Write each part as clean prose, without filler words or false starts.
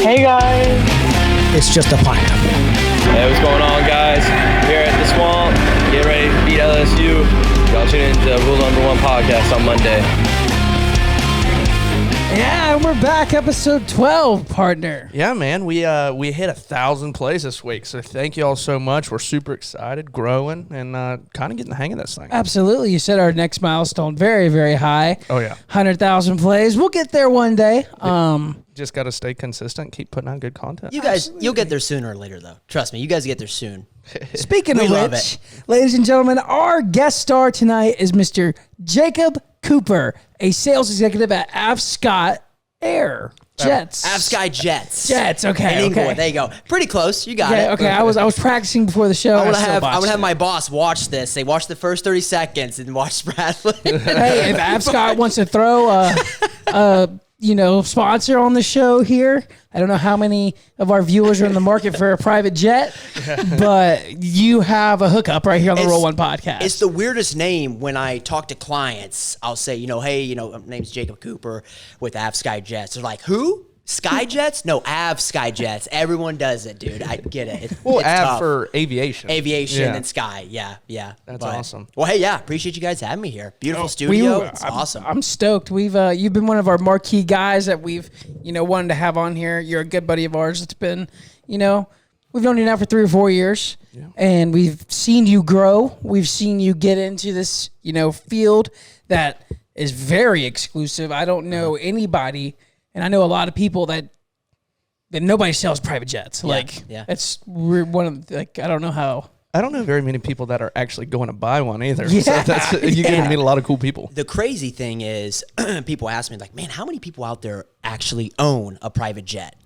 Hey guys. It's just a pint. Hey, what's going on, guys? Here at the Swamp, get ready to beat LSU. Y'all tune in to Rule Number 1 podcast on Monday. Yeah, and we're back, episode 12, partner. Yeah, man, we hit 1,000 plays this week, so thank you all so much. We're super excited, growing, and kind of getting the hang of this thing. Absolutely. You set our next milestone very, very high. Oh, yeah. 100,000 plays. We'll get there one day. Just got to stay consistent, keep putting out good content. You guys, you'll get there sooner or later, though. Trust me, you guys get there soon. Speaking of love which, it. ladies and gentlemen, our guest star tonight is Mr. Jacob Cooper, a sales executive at AVSKY Jets. AVSKY Jets. Jets, okay, In England, okay. there you go. Pretty close. You got it. Okay, I was practicing before the show. I want still to botched have it. my boss watch this. They watch the first 30 seconds and watch Spradlin. Hey, if AVSKY wants to throw a sponsor on the show here, I don't know how many of our viewers are in the market for a private jet, but you have a hookup right here on the Roll One podcast. It's the weirdest name when I talk to clients. I'll say, hey, my name's Jacob Cooper with AVSKY Jets. They're like, who? Sky Jets? No, AVSKY Jets. Everyone does it, dude. I get it. Well, it's Av tough. for aviation. Aviation and Sky. Yeah. That's awesome. Well, hey, appreciate you guys having me here. Beautiful studio. It's awesome. I'm stoked. You've been one of our marquee guys that we've wanted to have on here. You're a good buddy of ours. It's been we've known you now for 3 or 4 years, and we've seen you grow. We've seen you get into this field that is very exclusive. I don't know anybody. And I know a lot of people that nobody sells private jets. It's one of I don't know how. I don't know very many people that are actually going to buy one either. Yeah, so you get to meet a lot of cool people. The crazy thing is, people ask me like, man, how many people out there actually own a private jet?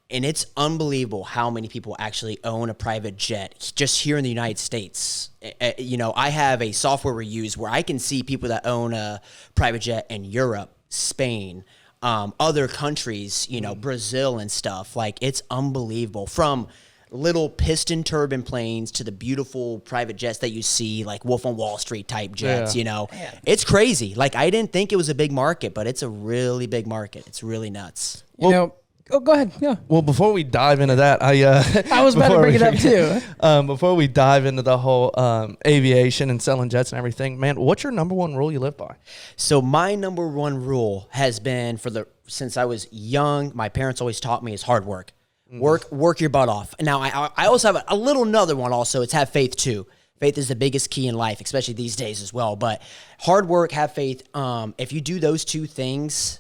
And it's unbelievable how many people actually own a private jet just here in the United States. I have a software we use where I can see people that own a private jet in Europe, Spain, other countries, Brazil and stuff. Like, it's unbelievable. From little piston turbine planes to the beautiful private jets that you see, like Wolf on Wall Street type jets, It's crazy. Like, I didn't think it was a big market, but it's a really big market. It's really nuts. Go ahead. Yeah. Well, before we dive into that, I was about to bring it up too. Before we dive into the whole aviation and selling jets and everything, man, what's your number one rule you live by? So my number one rule has been since I was young. My parents always taught me is hard work. Work your butt off. Now I also have another one. Also, it's have faith too. Faith is the biggest key in life, especially these days as well. But hard work, have faith. If you do those two things,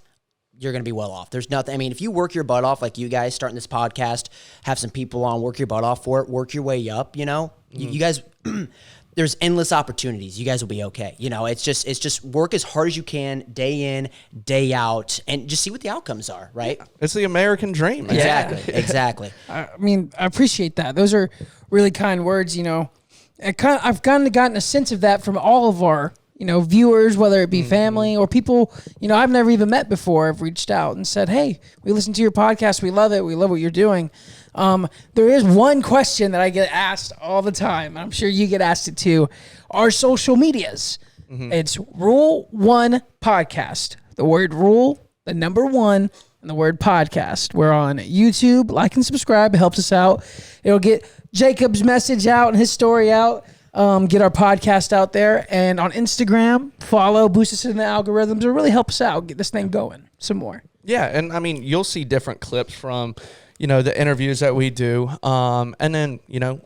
you're going to be well off. There's nothing. I mean, if you work your butt off, like you guys starting this podcast, have some people on, work your butt off for it, work your way up, you guys, there's endless opportunities. You guys will be okay. It's just work as hard as you can, day in, day out, and just see what the outcomes are, right? It's the American dream. Man. Exactly. I appreciate that. Those are really kind words, I've kind of gotten a sense of that from all of our viewers, whether it be family or people, I've never even met before, have reached out and said, hey, we listen to your podcast. We love it. We love what you're doing. There is one question that I get asked all the time. I'm sure you get asked it too. Our social medias. It's Rule One Podcast. The word rule, the number one, and the word podcast. We're on YouTube. Like and subscribe. It helps us out. It'll get Jacob's message out and his story out. Get our podcast out there, and on Instagram, follow, boost us in the algorithms. It really helps us out, get this thing going some more. Yeah, and I mean, you'll see different clips from, the interviews that we do, and then,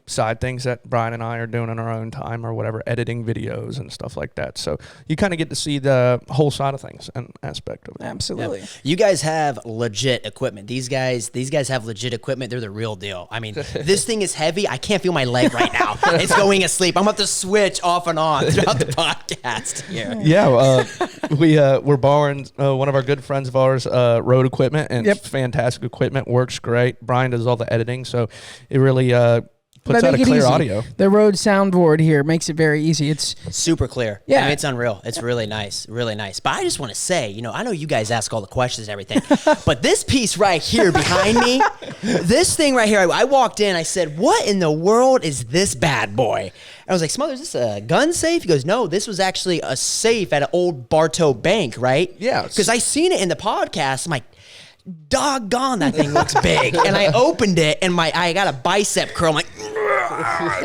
side things that Brian and I are doing in our own time or whatever, editing videos and stuff like that. So you kind of get to see the whole side of things and aspect of it. Absolutely. Yeah. You guys have legit equipment. These guys have legit equipment. They're the real deal. I mean, this thing is heavy. I can't feel my leg right now. It's going asleep. I'm about to switch off and on throughout the podcast here. Yeah, we're borrowing one of our good friends of ours, Rode equipment, and it's fantastic equipment. Works great. Brian does all the editing, so it really puts out a clear audio. The Rode soundboard here makes it very easy. It's super clear. Yeah, I mean, it's unreal. It's really nice, really nice. But I just want to say, I know you guys ask all the questions and everything, but this piece right here behind me, this thing right here, I walked in, I said, what in the world is this bad boy? I was like, Smother, is this a gun safe? He goes, no, this was actually a safe at an old Bartow bank, right? Yeah. Because I seen it in the podcast. I'm like, doggone, that thing looks big. And I opened it, and I got a bicep curl. I'm like,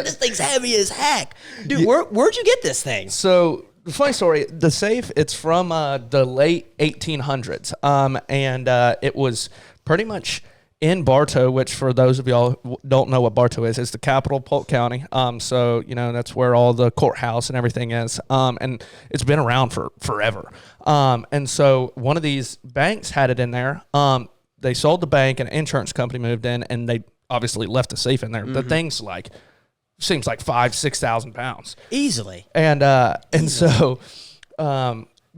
this thing's heavy as heck. Dude, where'd you get this thing? So, funny story, the safe, it's from the late 1800s. And it was pretty much in Bartow, which for those of y'all who don't know what Bartow is the capital of Polk County. So, that's where all the courthouse and everything is. And it's been around for forever. And so one of these banks had it in there. They sold the bank, and an insurance company moved in, and they obviously left the safe in there. The thing's seems like 5,000-6,000 pounds. Easily. And so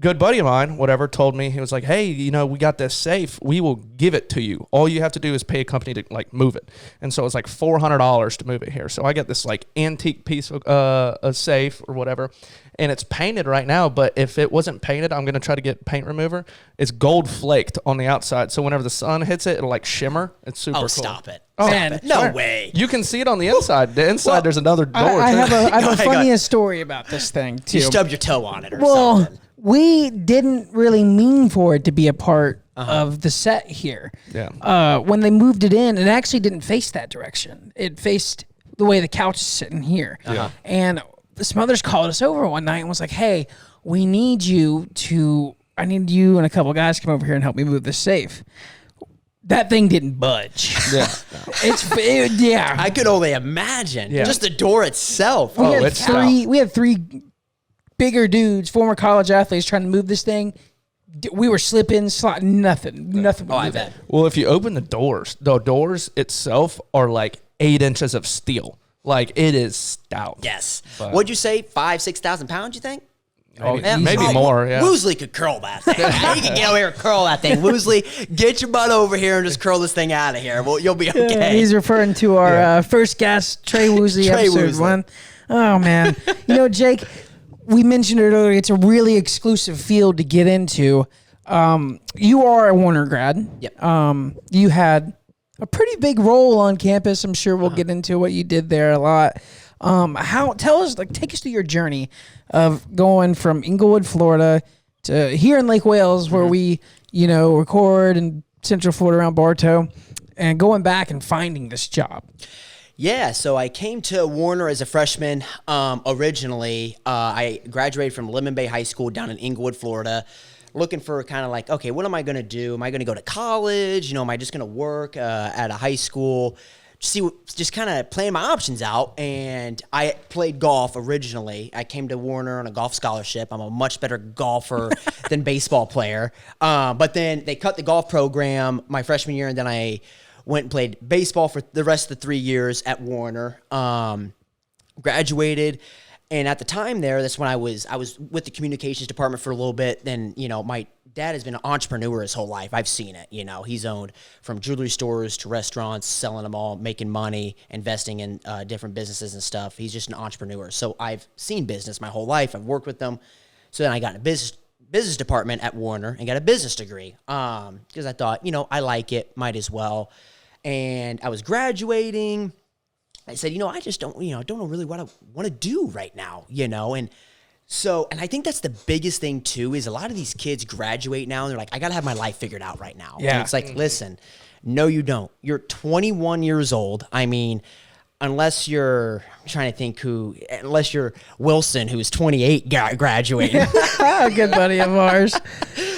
good buddy of mine, whatever, told me, he was like, hey, we got this safe. We will give it to you. All you have to do is pay a company to move it. And so it's like $400 to move it here. So I got this antique piece of a safe or whatever, and it's painted right now. But if it wasn't painted, I'm going to try to get paint remover. It's gold flaked on the outside. So whenever the sun hits it, it'll shimmer. It's super cool. Stop it. Oh, Man, no way. You can see it on the inside. The inside, there's another door. I have a Go funniest story about this thing too. You stubbed your toe on it or Well, something. we didn't really mean for it to be a part of the set here. Yeah. When they moved it in, it actually didn't face that direction. It faced the way the couch is sitting here. And the mothers called us over one night and was like, hey, I need you and a couple of guys to come over here and help me move this safe. That thing didn't budge. Yeah. Yeah. I could only imagine. Yeah. Just the door itself. We had three bigger dudes, former college athletes, trying to move this thing. We were slipping, sliding, nothing. Oh, I bet. Well, if you open the doors itself are 8 inches of steel. It is stout. Yes. But- What'd you say? 5,000-6,000 pounds, you think? Maybe more, yeah. Woosley could curl that thing. He could get over here and curl that thing. Woosley, get your butt over here and just curl this thing out of here. Well, you'll be okay. Yeah, he's referring to our first guest, Trey Woosley, Trey episode Woosley. 1. Oh, man. Jake, we mentioned it earlier. It's a really exclusive field to get into. You are a Warner grad. Yep. You had a pretty big role on campus. I'm sure we'll get into what you did there a lot. Take us through your journey of going from Inglewood, Florida to here in Lake Wales, where we, record in Central Florida around Bartow, and going back and finding this job. Yeah, so I came to Warner as a freshman. Originally, I graduated from Lemon Bay High School down in Inglewood, Florida, looking for kind of okay, what am I going to do? Am I going to go to college? Am I just going to work at a high school? Just kind of playing my options out. And I played golf originally. I came to Warner on a golf scholarship. I'm a much better golfer than baseball player. But then they cut the golf program my freshman year, and then I went and played baseball for the rest of the 3 years at Warner. Graduated, and at the time that's when I was with the communications department for a little bit. Then my dad has been an entrepreneur his whole life. I've seen it. He's owned from jewelry stores to restaurants, selling them all, making money, investing in different businesses and stuff. He's just an entrepreneur. So I've seen business my whole life. I've worked with them. So then I got in a business department at Warner and got a business degree because I thought, I like it, might as well. And I was graduating. I said, I just don't know really what I want to do right now, and so, and I think that's the biggest thing too, is a lot of these kids graduate now and they're like, I got to have my life figured out right now. Yeah. And it's like, listen, no, you don't. You're 21 years old. I mean, unless you're, I'm trying to think unless you're Wilson, who's 28 graduating. Good buddy of ours.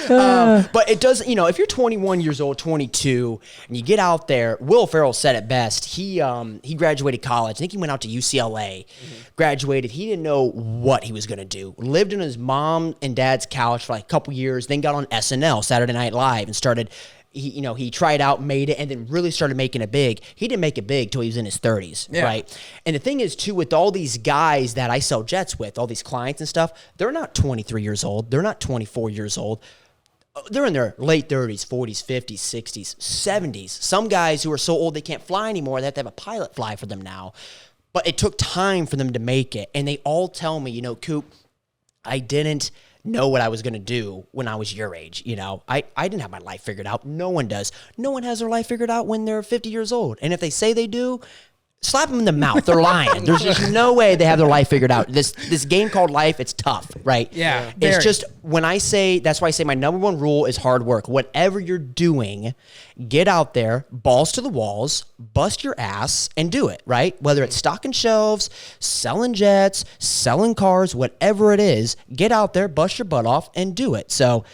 But it does, if you're 21 years old, 22, and you get out there, Will Ferrell said it best. He graduated college. I think he went out to UCLA, graduated. He didn't know what he was going to do. Lived on his mom and dad's couch for a couple years, then got on SNL, Saturday Night Live, and started. He tried out, made it, and then really started making it big. He didn't make it big till he was in his 30s, right? And the thing is, too, with all these guys that I sell jets with, all these clients and stuff, they're not 23 years old. They're not 24 years old. They're in their late 30s, 40s, 50s, 60s, 70s. Some guys who are so old they can't fly anymore, they have to have a pilot fly for them now. But it took time for them to make it. And they all tell me, Coop, I didn't know what I was going to do when I was your age. I didn't have my life figured out. No one does. No one has their life figured out when they're 50 years old. And if they say they do, slap them in the mouth. They're lying. There's just no way they have their life figured out. This game called life, it's tough, right? Yeah. It's just, when I say, that's why I say my number one rule is hard work. Whatever you're doing, get out there, balls to the walls, bust your ass, and do it, right? Whether it's stocking shelves, selling jets, selling cars, whatever it is, get out there, bust your butt off, and do it. So,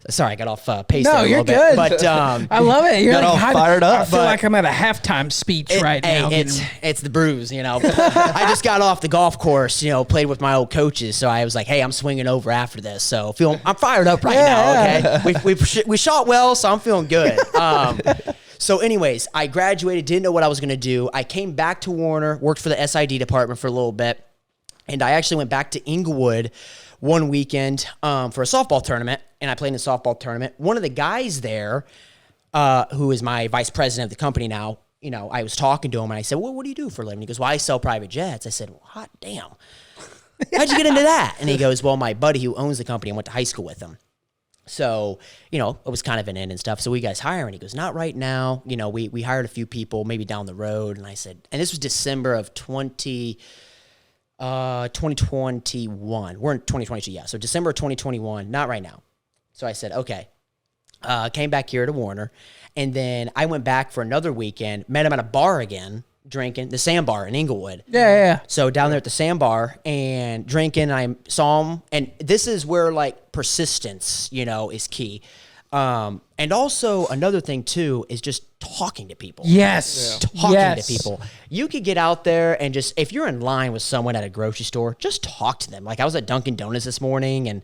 sorry, I got off pace there a little bit. Good. But I love it. You're got all fired up. I feel like I'm at a halftime speech right now. It's the bruise, you know. I just got off the golf course, you know, played with my old coaches, so I was like, hey, I'm swinging over after this. So I'm fired up right now, okay? We shot well, so I'm feeling good. So anyways, I graduated, didn't know what I was going to do. I came back to Warner, worked for the SID department for a little bit, and I actually went back to Inglewood one weekend for a softball tournament, and I played in a softball tournament. One of the guys there, who is my vice president of the company now, you know, I was talking to him, and I said, well, what do you do for a living? He goes, well, I sell private jets. I said, well, hot damn. How'd you get into that? And he goes, well, my buddy who owns the company, I went to high school with him. So, you know, it was kind of an in and stuff. So, you guys hiring? He goes, not right now. You know, we hired a few people, maybe down the road. And I said, and this was December of 2021. We're in 2022, yeah. So, December of 2021, not right now. So, I said, okay. Came back here to Warner. And then I went back for another weekend, met him at a bar again, drinking, the Sandbar in Inglewood. Yeah. So down there at the Sandbar and drinking, I saw him. And this is where, like, persistence, you know, is key. And also another thing, too, is just talking to people. Yes. Talking to people. You could get out there and just, if you're in line with someone at a grocery store, just talk to them. Like, I was at Dunkin' Donuts this morning, and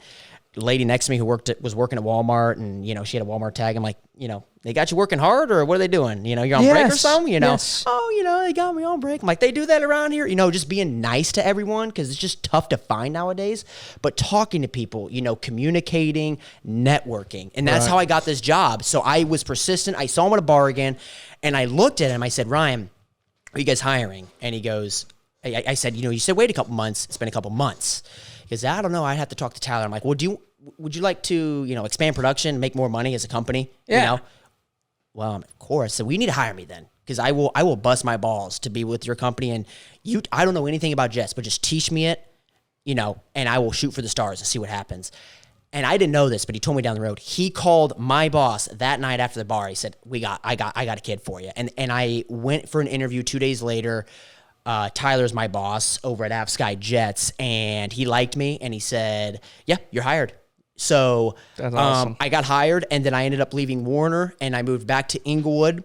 lady next to me who was working at Walmart, and, you know, she had a Walmart tag. I'm like, you know, they got you working hard, or what are they doing? You know, you're on break or something, you know? Yes. Oh, you know, they got me on break. I'm like, they do that around here? You know, just being nice to everyone, because it's just tough to find nowadays. But talking to people, you know, communicating, networking. And that's how I got this job. So I was persistent. I saw him at a bar again, and I looked at him. I said, Ryan, are you guys hiring? And he goes, I said, you know, you said wait a couple months. It's been a couple months. He goes, I don't know. I'd have to talk to Tyler. I'm like, well, would you like to, you know, expand production, make more money as a company? Yeah. You know? Well, of course. So you need to hire me then, because I will bust my balls to be with your company. And I don't know anything about jets, but just teach me it, you know, and I will shoot for the stars and see what happens. And I didn't know this, but he told me down the road. He called my boss that night after the bar. He said, I got a kid for you. And I went for an interview 2 days later. Tyler's my boss over at AVSKY Jets, and he liked me, and he said, yeah, you're hired. So That's awesome. I got hired, and then I ended up leaving Warner, and I moved back to Inglewood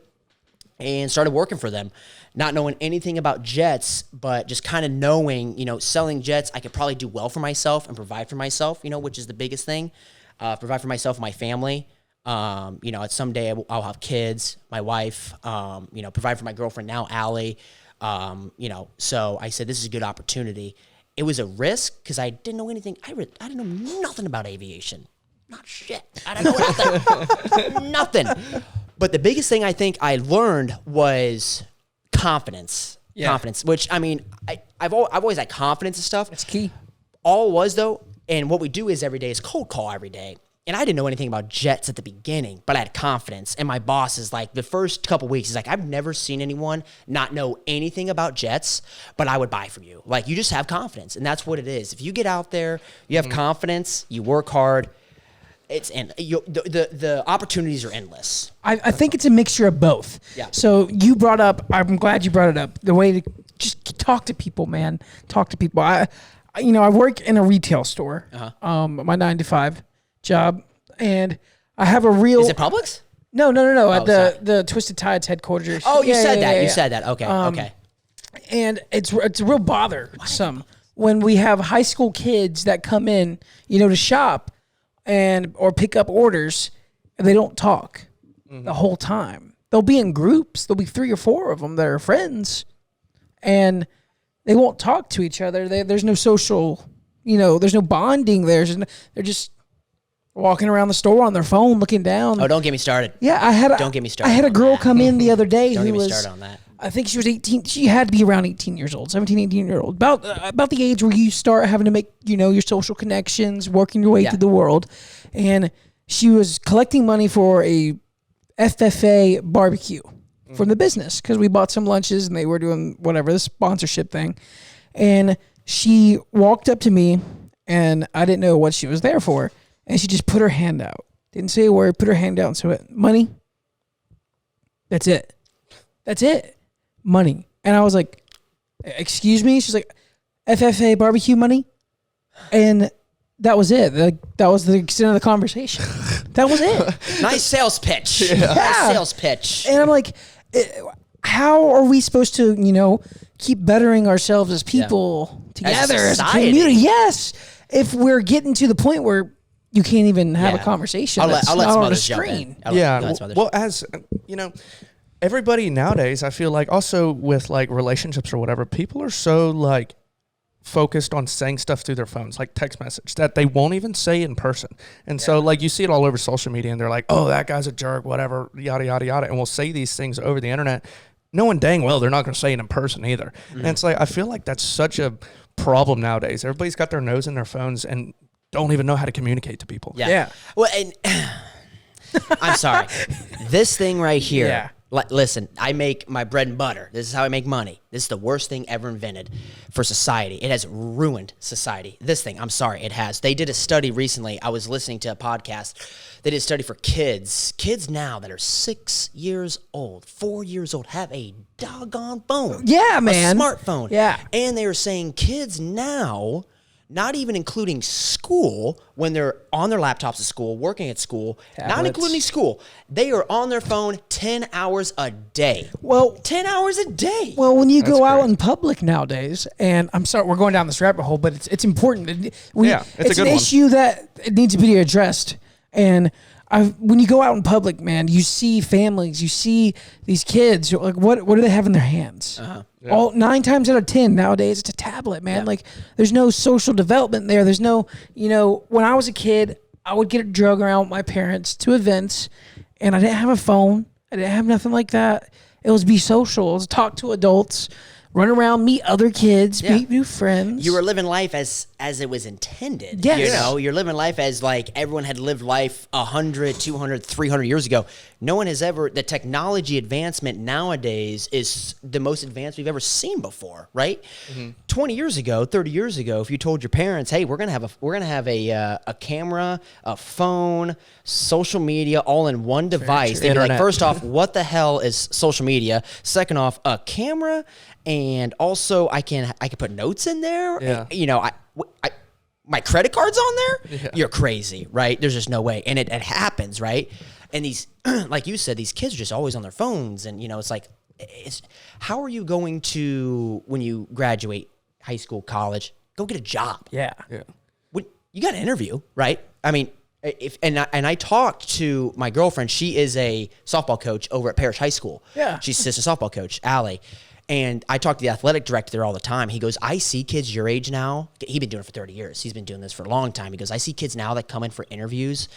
and started working for them, not knowing anything about jets, but just kind of knowing, you know, selling jets, I could probably do well for myself and provide for myself, you know, which is the biggest thing, provide for myself and my family. You know, someday I'll have kids, my wife, you know, provide for my girlfriend now, Allie. You know, so I said, this is a good opportunity. It was a risk because I didn't know anything. I didn't know nothing about aviation. Not shit. I didn't know nothing. Nothing. But the biggest thing I think I learned was confidence. Yeah. Confidence, which, I mean, I've always had confidence and stuff. It's key. All it was, though, and what we do is every day is cold call every day. And I didn't know anything about jets at the beginning, but I had confidence. And my boss is like, the first couple weeks, he's like, I've never seen anyone not know anything about jets, but I would buy from you. Like, you just have confidence. And that's what it is. If you get out there, you have confidence, you work hard, the opportunities are endless. I think it's a mixture of both. Yeah. So you brought up, I'm glad you brought it up, the way to just talk to people, man. Talk to people. I work in a retail store, my 9 to 5 job, and I have a real... Is it Publix? No. Oh, at the Twisted Tides headquarters. Oh, you said that. You said that. Okay. Okay. And it's a real bothersome when we have high school kids that come in, you know, to shop or pick up orders, and they don't talk the whole time. They'll be in groups. There'll be 3 or 4 of them that are friends, and they won't talk to each other. There's no social, you know, there's no bonding. They're just walking around the store on their phone, looking down. Oh, don't get me started. Yeah, don't get me started. I had a girl come in the other day Don't who get me was, started on that. I think she was 18. She had to be around 18 years old, 17, 18-year-old. About the age where you start having to make, you know, your social connections, working your way through the world. And she was collecting money for a FFA barbecue. from the business because we bought some lunches and they were doing whatever, the sponsorship thing. And she walked up to me and I didn't know what she was there for. And she just put her hand out. Didn't say a word, put her hand out and said, money. That's it. That's it. Money. And I was like, excuse me? She's like, FFA barbecue money? And that was it. That was the extent of the conversation. That was it. Nice sales pitch. Yeah. Nice sales pitch. And I'm like, how are we supposed to, keep bettering ourselves as people together, as a community? Yes. If we're getting to the point where you can't even have a conversation, I'll let some on a others jump screen. in. Well, as everybody nowadays, I feel like also with like relationships or whatever, people are so like focused on saying stuff through their phones, like text message, that they won't even say in person. And so like you see it all over social media and they're like, oh, that guy's a jerk, whatever, yada, yada, yada. And we'll say these things over the internet, knowing dang well they're not going to say it in person either. And it's like, I feel like that's such a problem nowadays. Everybody's got their nose in their phones and don't even know how to communicate to people. Yeah. Well, and I'm sorry. This thing right here. Yeah. Listen, I make my bread and butter. This is how I make money. This is the worst thing ever invented for society. It has ruined society. This thing, I'm sorry, it has. They did a study recently. I was listening to a podcast. They did a study for kids. Kids now that are 6 years old, 4 years old, have a doggone phone. Yeah, man. A smartphone. Yeah. And they were saying kids now, not even including school, when they're on their laptops at school, working at school, not Tablets. including school, they are on their phone 10 hours a day. Well, 10 hours a day. Well, when you go out crazy. in public nowadays, and I'm sorry, we're going down this rabbit hole, but it's important. It's a It's good an one. issue that it needs to be addressed. And when you go out in public, man, you see families, you see these kids. Like, what do they have in their hands? All 9 times out of 10 nowadays, it's a tablet, man. Yeah. Like, there's no social development there. There's no, when I was a kid, I would get drug around with my parents to events, and I didn't have a phone. I didn't have nothing like that. It was be social. It was talk to adults, run around, meet other kids, Yeah. meet new friends. You were living life as it was intended. Yes. You're living life as like everyone had lived life 100, 200, 300 years ago. No one has ever, the technology advancement nowadays is the most advanced we've ever seen before, right? 20 years ago, 30 years ago, if you told your parents, hey, we're going to have a camera, a phone, social media all in one device, they'd be like, Internet. first off, what the hell is social media? Second off, a camera, and also I can put notes in there. Yeah. My credit card's on there. Yeah. You're crazy, right? There's just no way, and it happens, right? And these, like you said, these kids are just always on their phones, and it's like, how are you going to, when you graduate high school, college, go get a job? Yeah. When you got an interview, right? I mean, I talked to my girlfriend. She is a softball coach over at Parrish High School. Yeah. She's assistant softball coach, Allie. And I talk to the athletic director there all the time. He goes, I see kids your age now. He's been doing it for 30 years. He's been doing this for a long time. He goes, I see kids now that come in for interviews,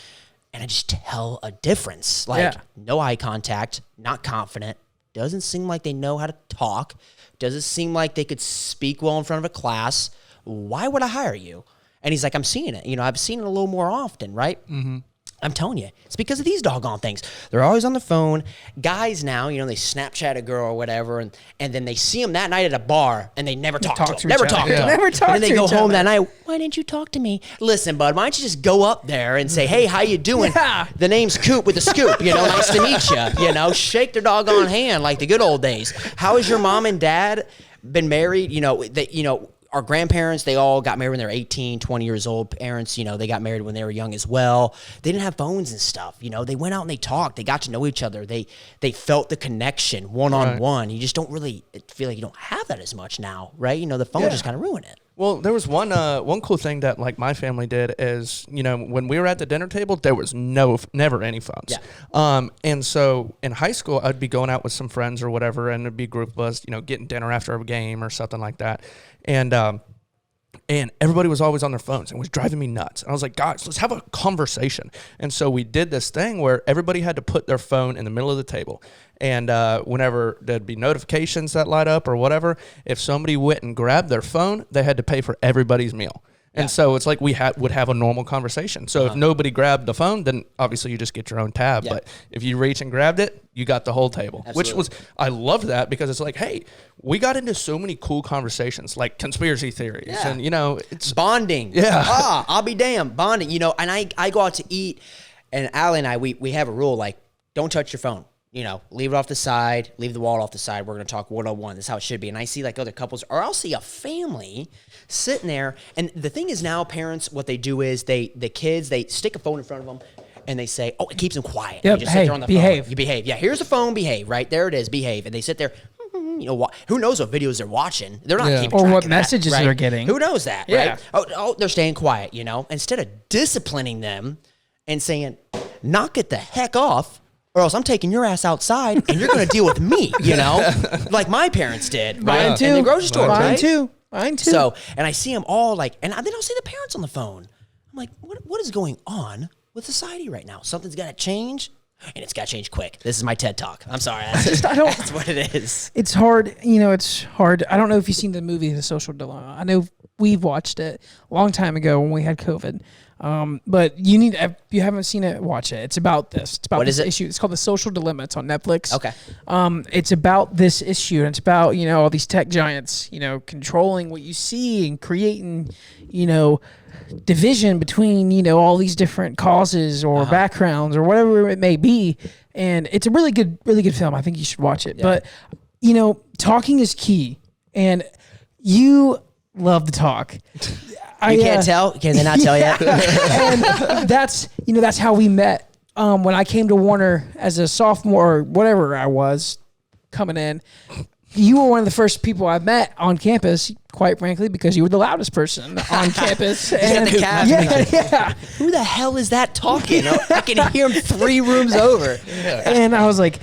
and I just tell a difference. Like, no eye contact, not confident, doesn't seem like they know how to talk, doesn't seem like they could speak well in front of a class. Why would I hire you? And he's like, I'm seeing it. I've seen it a little more often, right? Mm-hmm. I'm telling you, it's because of these doggone things. They're always on the phone. Guys now, they Snapchat a girl or whatever, and then they see them that night at a bar, and they never talk to them. Never talk to them. Never talk And then they to go each home other. that night. Why didn't you talk to me? Listen, bud, why don't you just go up there and say, hey, how you doing? Yeah. The name's Coop with the scoop. Nice to meet you. Shake their doggone hand like the good old days. How has your mom and dad been married? Our grandparents, they all got married when they were 18, 20 years old. Parents, they got married when they were young as well. They didn't have phones and stuff. They went out and they talked. They got to know each other. They felt the connection one-on-one. You just don't really feel like you don't have that as much now, right? The phone just kind of ruined it. Well, there was one cool thing that like my family did is, when we were at the dinner table, there was never any phones. Yeah. And so in high school, I'd be going out with some friends or whatever, and it'd be a group of us, getting dinner after a game or something like that. And everybody was always on their phones, and it was driving me nuts. And I was like, guys, let's have a conversation. And so we did this thing where everybody had to put their phone in the middle of the table. And whenever there'd be notifications that light up or whatever, if somebody went and grabbed their phone, they had to pay for everybody's meal. And so it's like we would have a normal conversation. So if nobody grabbed the phone, then obviously you just get your own tab. But if you reach and grabbed it, you got the whole table. Which I loved that because it's like, hey, we got into so many cool conversations, like conspiracy theories and, it's bonding. Yeah. I'll be damned. Bonding, and I go out to eat, and Allie and I, we have a rule, like, don't touch your phone. Leave it off the side, leave the wallet off the side. We're going to talk one-on-one. That's how it should be. And I see like other couples, or I'll see a family sitting there. And the thing is now, parents, what they do is the kids, they stick a phone in front of them and they say, oh, it keeps them quiet. Yep. You just sit there on the behave. phone. You behave. Yeah, here's the phone, behave, right? There it is, behave. And they sit there, who knows what videos they're watching? They're not keeping track or what of messages that, right? they're getting. Who knows that, Yeah. right? Oh, they're staying quiet, Instead of disciplining them and saying, knock it the heck off, or else I'm taking your ass outside and you're going to deal with me, like my parents did, right? Mine too. In the grocery store, Mine right? too. Mine too. So, and I see them all like, and they don't see the parents on the phone. I'm like, what is going on with society right now? Something's got to change, and it's got to change quick. This is my TED Talk. I'm sorry. That's what it is. It's hard. It's hard. I don't know if you've seen the movie The Social Dilemma. I know we've watched it a long time ago when we had COVID. But if you haven't seen it, watch it. It's about this. It's about What this is it? issue. It's called The Social Dilemma. It's on Netflix. Okay. It's about this issue, and it's about, all these tech giants, controlling what you see and creating, division between, all these different causes or backgrounds or whatever it may be. And it's a really good film. I think you should watch it. Yeah. But, talking is key, and you love to talk. You can't tell? Can they not tell yet? And that's how we met. When I came to Warner as a sophomore, or whatever I was coming in, you were one of the first people I met on campus, quite frankly, because you were the loudest person on campus. And Who the hell is that talking? I can hear him 3 rooms over. And I was like,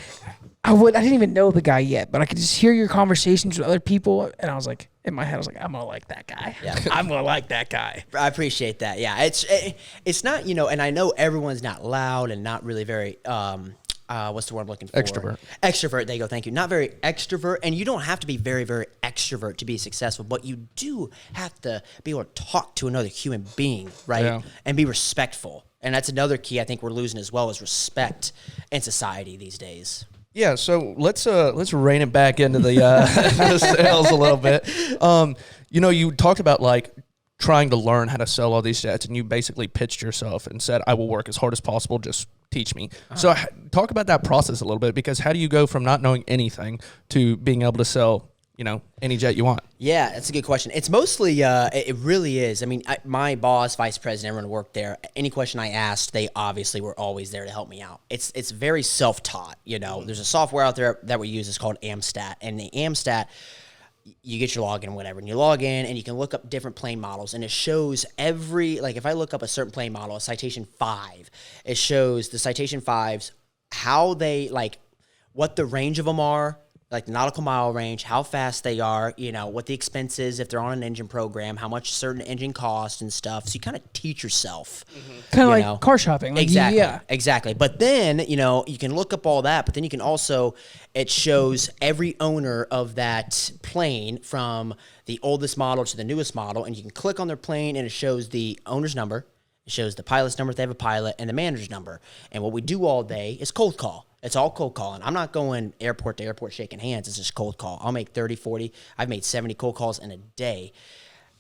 I didn't even know the guy yet, but I could just hear your conversations with other people, and I was like, in my head, I was like, I'm gonna like that guy. Yeah. I'm gonna like that guy. I appreciate that. Yeah, it's not, and I know everyone's not loud and not really very what's the word I'm looking for? Extrovert. There you go. Thank you. Not very extrovert, and you don't have to be very, very extrovert to be successful, but you do have to be able to talk to another human being, right? Yeah. And be respectful. And that's another key I think we're losing as well, is respect in society these days. Yeah, so let's rein it back into the, the sales a little bit. You talked about like trying to learn how to sell all these jets, and you basically pitched yourself and said, "I will work as hard as possible. Just teach me." So talk about that process a little bit, because how do you go from not knowing anything to being able to sell, any jet you want? Yeah, that's a good question. It's mostly, it really is. I mean, my boss, vice president, everyone who worked there, any question I asked, they obviously were always there to help me out. It's very self-taught, There's a software out there that we use. It's called AMSTAT. And the AMSTAT, you get your login and whatever, and you log in, and you can look up different plane models, and it shows if I look up a certain plane model, a Citation 5, it shows the Citation 5s, how they, what the range of them are, like the nautical mile range, how fast they are, what the expense is if they're on an engine program, how much certain engine costs and stuff. So you kind of teach yourself. Kind of like car shopping. Like Exactly. But then, you can look up all that, but then you can also, it shows every owner of that plane from the oldest model to the newest model, and you can click on their plane and it shows the owner's number, it shows the pilot's number if they have a pilot, and the manager's number. And what we do all day is cold call. It's all cold calling. I'm not going airport to airport shaking hands. It's just cold call. I'll make 30, 40. I've made 70 cold calls in a day.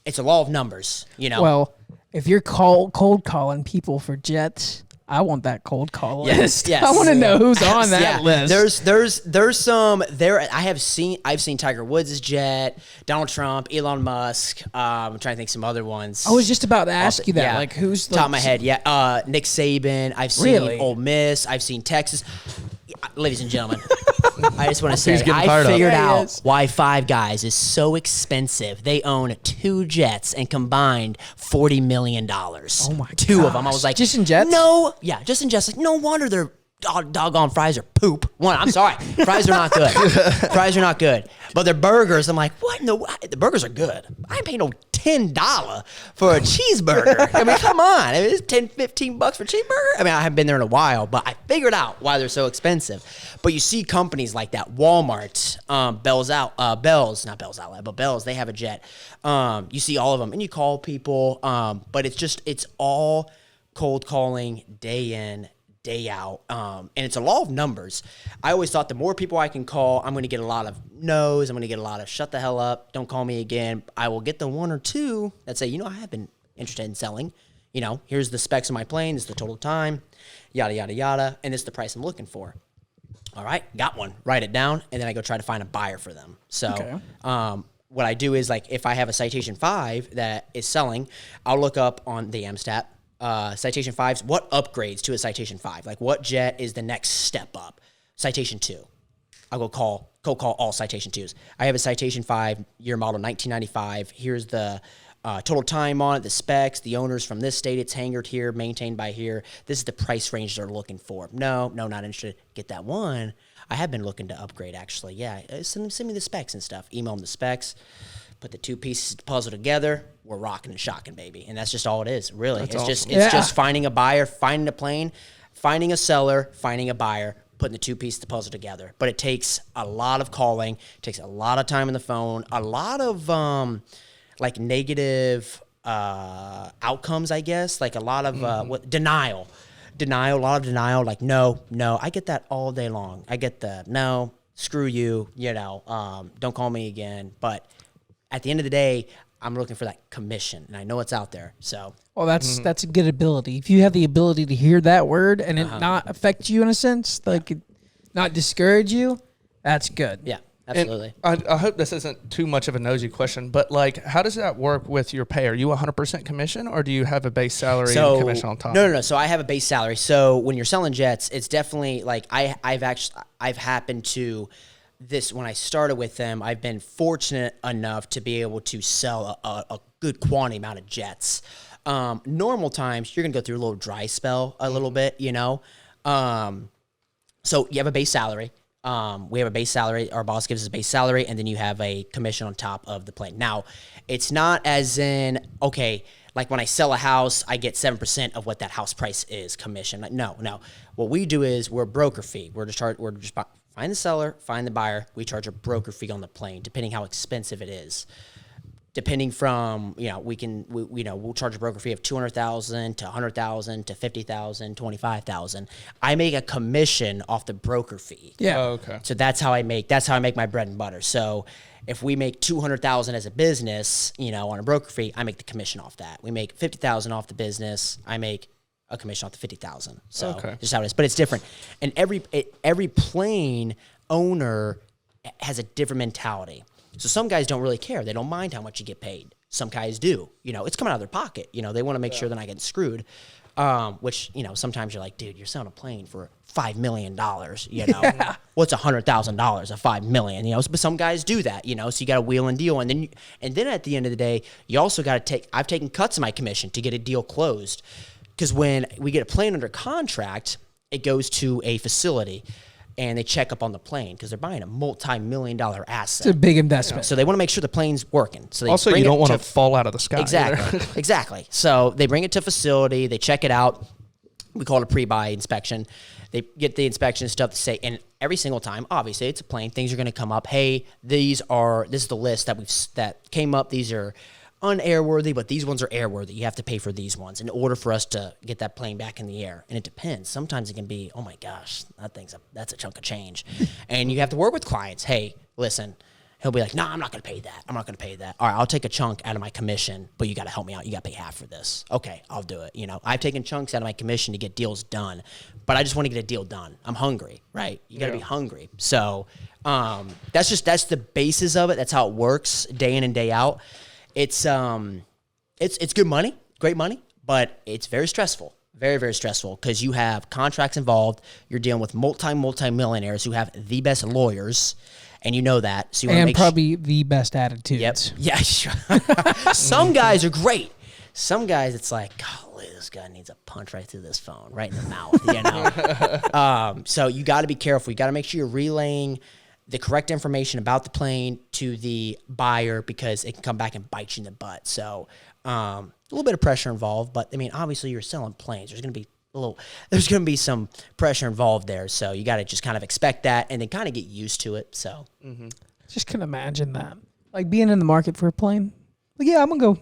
It's a law of numbers, Well, if you're cold calling people for jets, I want that cold call list. Yes. I want to know who's on that list. There's some there. I've seen Tiger Woods' jet, Donald Trump, Elon Musk. I'm trying to think some other ones. I was just about to ask you that. Yeah. Like, who's top of my head? Yeah, Nick Saban. I've seen Really? Ole Miss. I've seen Texas. Ladies and gentlemen, I just want to say, He's getting I fired up. figured Yeah, he out is. why Five Guys is so expensive. They own 2 jets and combined $40 million. Oh my 2 of them. I gosh. was like, Just in jets? No, yeah, just in jets. Like, no wonder they're doggone fries are poop. One, I'm sorry, fries are not good. Fries are not good. But their burgers, I'm like, what? No, the burgers are good. I ain't paying no $10 for a cheeseburger. I mean, come on. I mean, it's $10, $15 for a cheeseburger. I mean, I haven't been there in a while, but I figured out why they're so expensive. But you see companies like that, Walmart, Bells, they have a jet. You see all of them, and you call people, but it's all cold calling day in, day out, and it's a law of numbers. I always thought the more people I can call, I'm going to get a lot of no's. I'm going to get a lot of shut the hell up, don't call me again. I will get the one or two that say, I have been interested in selling. Here's the specs of my plane. This is the total time, yada, yada, yada, and this is the price I'm looking for. All right, got one. Write it down, and then I go try to find a buyer for them. So what I do is, like, if I have a Citation 5 that is selling, I'll look up on the AMSTAT, Citation 5s, what upgrades to a Citation 5? Like, what jet is the next step up? Citation 2. I'll go call all Citation 2s. I have a Citation 5, year model 1995. Here's the total time on it, the specs, the owners from this state, it's hangared here, maintained by here. This is the price range they're looking for. No, not interested. Get that one. I have been looking to upgrade, actually. Yeah, send me the specs and stuff. Email them the specs. Put the two pieces of the puzzle together. We're rocking and shocking, baby. And that's just all it is, really. It's just finding a buyer, finding a plane, finding a seller, finding a buyer, putting the two pieces of the puzzle together. But it takes a lot of calling, it takes a lot of time on the phone, a lot of negative outcomes, I guess. Like a lot of denial, a lot of denial. Like no. I get that all day long. I get the no, screw you. Don't call me again. But at the end of the day, I'm looking for that commission, and I know it's out there. So, well, that's a good ability. If you have the ability to hear that word and it not affect you in a sense, like not discourage you, that's good. Yeah, absolutely. And I hope this isn't too much of a nosy question, but like, how does that work with your pay? Are you 100% commission, or do you have a base salary and commission on top? No. So I have a base salary. So when you're selling jets, it's definitely like I've happened to. This when I started with them, I've been fortunate enough to be able to sell a good quantity amount of jets. Normal times, you're gonna go through a little dry spell a little bit, So you have a base salary. We have a base salary. Our boss gives us a base salary, and then you have a commission on top of the plane. Now, it's not as in like when I sell a house, I get 7% of what that house price is commission. Like, no. What we do is we're a broker fee. We're just find the seller, find the buyer. We charge a broker fee on the plane, depending how expensive it is. Depending from, we'll charge a broker fee of $200,000 to $100,000 to $50,000, $25,000. I make a commission off the broker fee. Yeah. Oh, okay. So that's how I make my bread and butter. So if we make $200,000 as a business, on a broker fee, I make the commission off that. We make $50,000 off the business. I make a commission off the $50,000. So just how it is, but it's different. And every plane owner has a different mentality. So some guys don't really care. They don't mind how much you get paid. Some guys do. It's coming out of their pocket. They want to make sure they're not getting screwed. Which sometimes you're like, dude, you're selling a plane for $5 million. What's $100,000 of $5 million? But some guys do that. So you got to wheel and deal, and then at the end of the day, you also got to I've taken cuts of my commission to get a deal closed. Because when we get a plane under contract, it goes to a facility, and they check up on the plane because they're buying a multi-million-dollar asset. It's a big investment. So they want to make sure the plane's working. So they also, you don't want to fall out of the sky. Exactly. So they bring it to a facility, they check it out. We call it a pre-buy inspection. They get the inspection stuff to say, and every single time, obviously, it's a plane. Things are going to come up. Hey, this is the list that came up. These are unairworthy, but these ones are airworthy. You have to pay for these ones in order for us to get that plane back in the air. And it depends. Sometimes it can be, oh my gosh, that's a chunk of change. And you have to work with clients. Hey, listen, he'll be like, no, I'm not going to pay that. I'm not going to pay that. All right, I'll take a chunk out of my commission, but you got to help me out. You got to pay half for this. Okay, I'll do it. I've taken chunks out of my commission to get deals done, but I just want to get a deal done. I'm hungry, right? You got to be hungry. So that's the basis of it. That's how it works day in and day out. It's good money, great money, but it's very stressful, very, very stressful because you have contracts involved. You're dealing with multi-millionaires who have the best lawyers, and you know that. So you and probably the best attitudes. Yep. Yeah. Some guys are great. Some guys, it's like, golly, this guy needs a punch right through this phone, right in the mouth, you know? So you got to be careful. You got to make sure you're relaying the correct information about the plane to the buyer, because it can come back and bite you in the butt. So a little bit of pressure involved, but I mean, obviously you're selling planes. There's going to be some pressure involved there. So you got to just kind of expect that and then kind of get used to it. So Just can imagine that. Like being in the market for a plane. Like, yeah, I'm going to go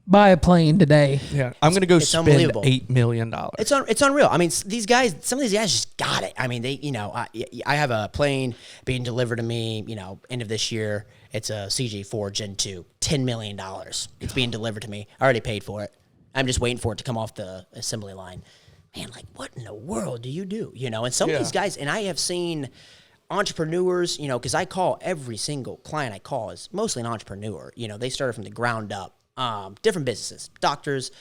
buy a plane today. Yeah, I'm going to go spend $8 million. It's unreal. I mean, some of these guys just got it. I mean, they, you know, I have a plane being delivered to me, you know, end of this year. It's a CJ4 Gen 2, $10 million. It's being delivered to me. I already paid for it. I'm just waiting for it to come off the assembly line. Man, like, what in the world do you do? You know, and some of these guys, and I have seen entrepreneurs, you know, because I call every single client I call is mostly an entrepreneur. You know, they started from the ground up. Different businesses, doctors,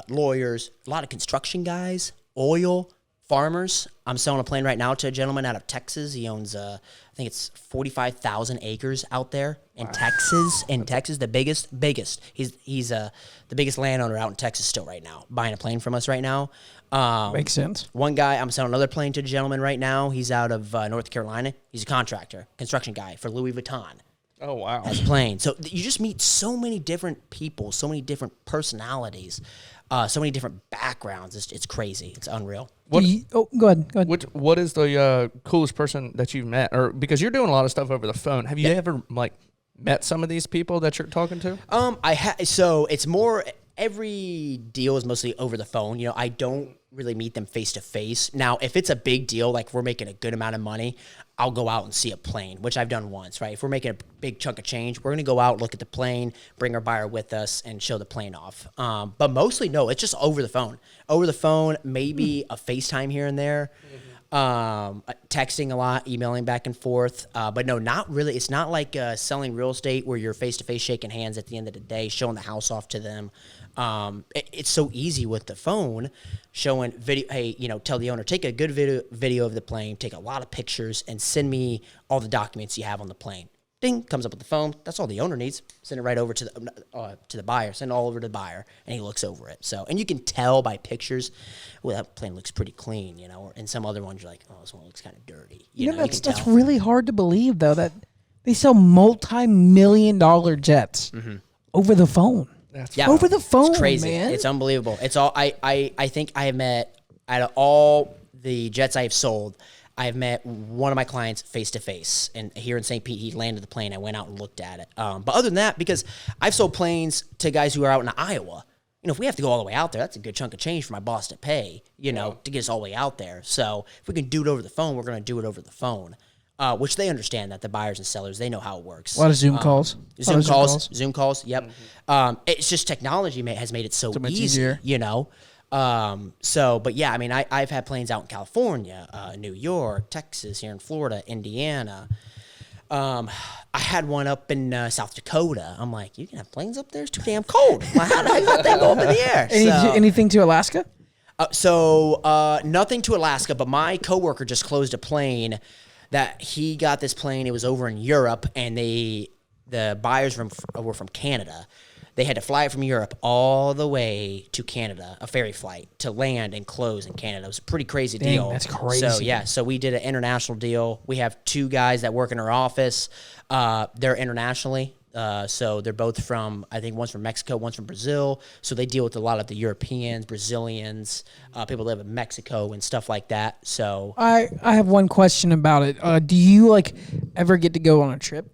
lawyers, a lot of construction guys, oil, farmers. I'm selling a plane right now to a gentleman out of Texas. He owns, I think it's 45,000 acres out there in Texas. In Texas, the biggest. He's the biggest landowner out in Texas still right now, buying a plane from us right now. Makes sense. One guy, I'm selling another plane to a gentleman right now. He's out of North Carolina. He's a contractor, construction guy for Louis Vuitton. Oh, wow. As a plane. So you just meet so many different people, so many different personalities, so many different backgrounds. It's crazy. It's unreal. Go ahead. What is the coolest person that you've met? Or because you're doing a lot of stuff over the phone, have you ever like met some of these people that you're talking to? So it's more, every deal is mostly over the phone. You know, I don't really meet them face to face. Now, if it's a big deal, like we're making a good amount of money, I'll go out and see a plane, which I've done once, right? If we're making a big chunk of change, we're going to go out, look at the plane, bring our buyer with us, and show the plane off. But mostly, no, it's just over the phone. Over the phone, maybe a FaceTime here and there, texting a lot, emailing back and forth. But no, not really. It's not like selling real estate where you're face-to-face shaking hands at the end of the day, showing the house off to them. It's so easy with the phone, showing video. Hey, you know, tell the owner, take a good video of the plane, take a lot of pictures, and send me all the documents you have on the plane. Ding, comes up with the phone. That's all the owner needs. Send it right over to the buyer. Send it all over to the buyer, and he looks over it. So, and you can tell by pictures, well, that plane looks pretty clean, you know. And some other ones, you're like, oh, this one looks kind of dirty. You know, that's really hard to believe, though, that they sell multi-million-dollar jets over the phone. Over the phone, it's crazy. Man. It's unbelievable. It's all. I think I have met, out of all the jets I have sold, I have met one of my clients face to face, and here in St. Pete, he landed the plane. I went out and looked at it. But other than that, because I've sold planes to guys who are out in Iowa, you know, if we have to go all the way out there, that's a good chunk of change for my boss to pay, you know, to get us all the way out there. So if we can do it over the phone, we're going to do it over the phone. Which they understand that the buyers and sellers, they know how it works. A lot of Zoom calls. Zoom calls. Yep. It's just technology has made it so easy, easier. You know. But yeah, I mean, I've had planes out in California, New York, Texas, here in Florida, Indiana. I had one up in South Dakota. I'm like, you can have planes up there? It's too damn cold. Like, how the heck that thing go up in the air? Anything to Alaska? Nothing to Alaska, but my coworker just closed a plane that he got this plane. It was over in Europe, and the buyers were from Canada. They had to fly it from Europe all the way to Canada, a ferry flight, to land and close in Canada. It was a pretty crazy deal. That's crazy. So we did an international deal. We have two guys that work in our office. They're internationally. So they're both from, I think one's from Mexico, one's from Brazil. So they deal with a lot of the Europeans, Brazilians, people that live in Mexico and stuff like that. So I have one question about it. Do you ever get to go on a trip?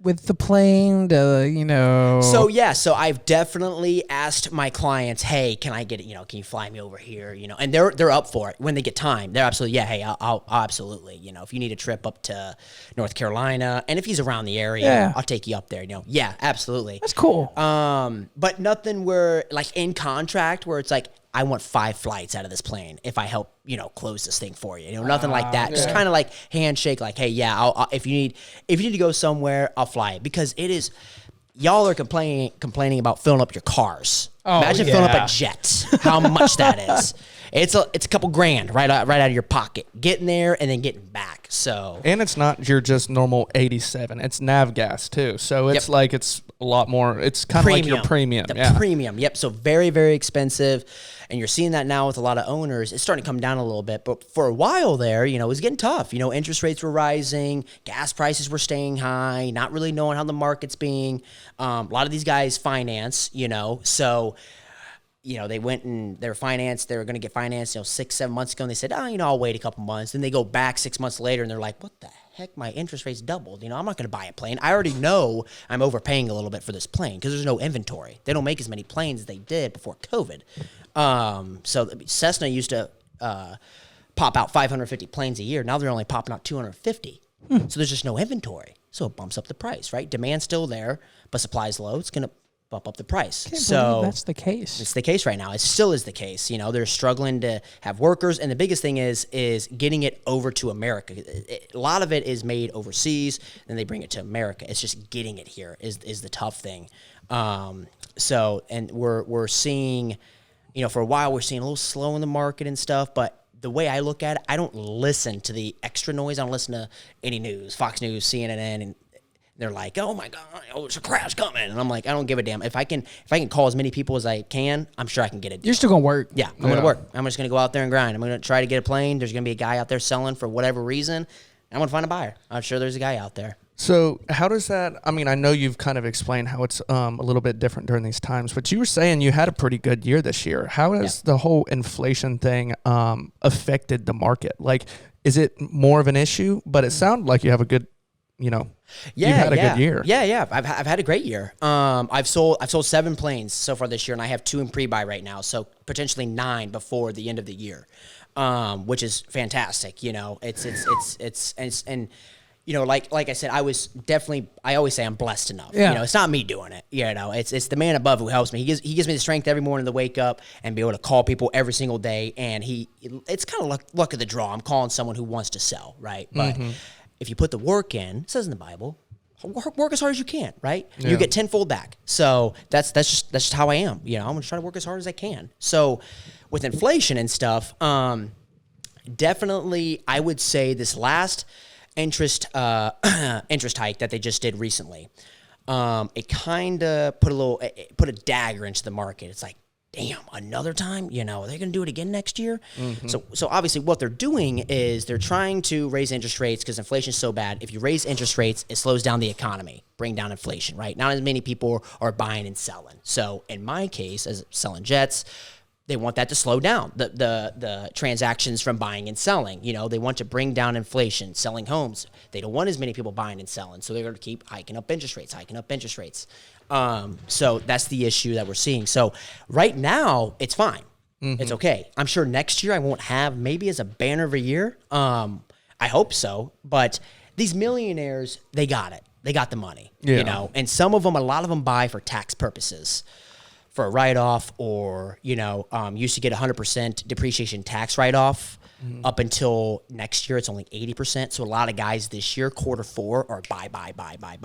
With the plane, you know. So I've definitely asked my clients, hey, can I get it? You know, can you fly me over here? You know, and they're up for it when they get time. They're absolutely, yeah, hey, I'll absolutely. You know, if you need a trip up to North Carolina, and if he's around the area, I'll take you up there. You know, yeah, absolutely. That's cool. But nothing where in contract where it's like, I want 5 flights out of this plane if I help, you know, close this thing for you. You know, nothing like that. Just kind of like handshake, like, hey, yeah, I'll if you need to go somewhere, I'll fly it, because it is. Y'all are complaining about filling up your cars. Imagine filling up a jet. How much that is. it's a couple grand right out of your pocket, getting there and then getting back. So And it's not your just normal 87. It's nav gas too. So it's like it's a lot more. It's kind of like your premium. The premium. Yep. So very, very expensive. And you're seeing that now with a lot of owners. It's starting to come down a little bit. But for a while there, it was getting tough. Interest rates were rising. Gas prices were staying high. Not really knowing how the market's being. A lot of these guys finance, So, they went and they were financed. They were going to get financed, 6-7 months ago. And they said, I'll wait a couple months. Then they go back 6 months later and they're like, what the heck? My interest rates doubled. I'm not going to buy a plane. I already know I'm overpaying a little bit for this plane because there's no inventory. They don't make as many planes as they did before COVID. So Cessna used to pop out 550 planes a year. Now they're only popping out 250. So there's just no inventory. So it bumps up the price, right? Demand's still there, but supply's low. It's going to bump up the price. Can't believe that's the case. It's the case right now. It still is the case. They're struggling to have workers, and the biggest thing is getting it over to America. A lot of it is made overseas, then they bring it to America. It's just getting it here is the tough thing. And we're seeing, for a while we're seeing a little slow in the market and stuff, but the way I look at it, I don't listen to the extra noise. I don't listen to any news, Fox News, CNN, and they're like, oh my God, there's a crash coming. And I'm like, I don't give a damn. If I can call as many people as I can, I'm sure I can get it. You're still going to work. Yeah, I'm going to work. I'm just going to go out there and grind. I'm going to try to get a plane. There's going to be a guy out there selling for whatever reason. I'm going to find a buyer. I'm sure there's a guy out there. So how does that, I know you've kind of explained how it's a little bit different during these times, but you were saying you had a pretty good year this year. How has the whole inflation thing affected the market? Like, is it more of an issue? But it sounded like you have a good, you've had a good year. Yeah. I've had a great year. I've sold 7 planes so far this year, and I have 2 in pre-buy right now. So potentially 9 before the end of the year, which is fantastic. Like I said, I always say I'm blessed enough. Yeah. It's not me doing it. It's the man above who helps me. He gives me the strength every morning to wake up and be able to call people every single day. And it's kind of luck of the draw. I'm calling someone who wants to sell, right? But if you put the work in, it says in the Bible, work as hard as you can, right? Yeah. You get tenfold back. So that's just how I am. I'm gonna try to work as hard as I can. So with inflation and stuff, definitely I would say this last interest hike that they just did recently, it kind of put a dagger into the market. It's like, damn, another time? Are they going to do it again next year? Mm-hmm. So obviously what they're doing is they're trying to raise interest rates because inflation is so bad. If you raise interest rates, it slows down the economy, bring down inflation, right? Not as many people are buying and selling. So in my case, as selling jets, they want that to slow down the transactions from buying and selling. They want to bring down inflation, selling homes. They don't want as many people buying and selling. So they're going to keep hiking up interest rates. So that's the issue that we're seeing. So right now it's fine. Mm-hmm. It's okay. I'm sure next year I won't have maybe as a banner of a year. I hope so. But these millionaires, they got it. They got the money, and a lot of them buy for tax purposes. For a write-off or, used to get 100% depreciation tax write-off. Up until next year, it's only 80%. So a lot of guys this year, Q4, are buy.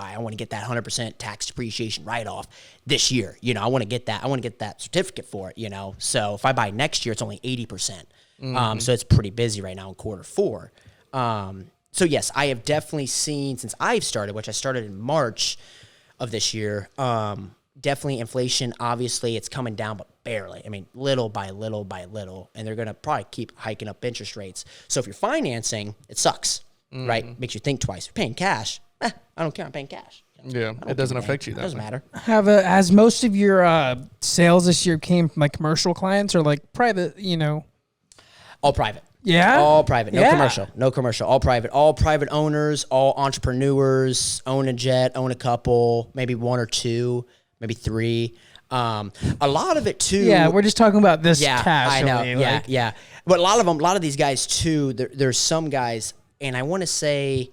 I want to get that 100% tax depreciation write-off this year. I want to get that. I want to get that certificate for it, So if I buy next year, it's only 80%. So it's pretty busy right now in Q4. So yes, I have definitely seen, since I've started, which I started in March of this year, definitely inflation, obviously, it's coming down, but barely. Little by little, and they're going to probably keep hiking up interest rates. So if you're financing, it sucks, right? Makes you think twice. If you're paying cash, I don't care. I'm paying cash. Yeah, it doesn't affect you. It doesn't matter. Has most of your sales this year came from commercial clients or private, All private. Yeah? All private. No commercial. All private. All private owners, all entrepreneurs, own a jet, own a couple, maybe 1 or 2. Maybe 3. A lot of it too. Yeah, we're just talking about this cash. I know. Yeah. But a lot of these guys too. There's some guys, and I want to say,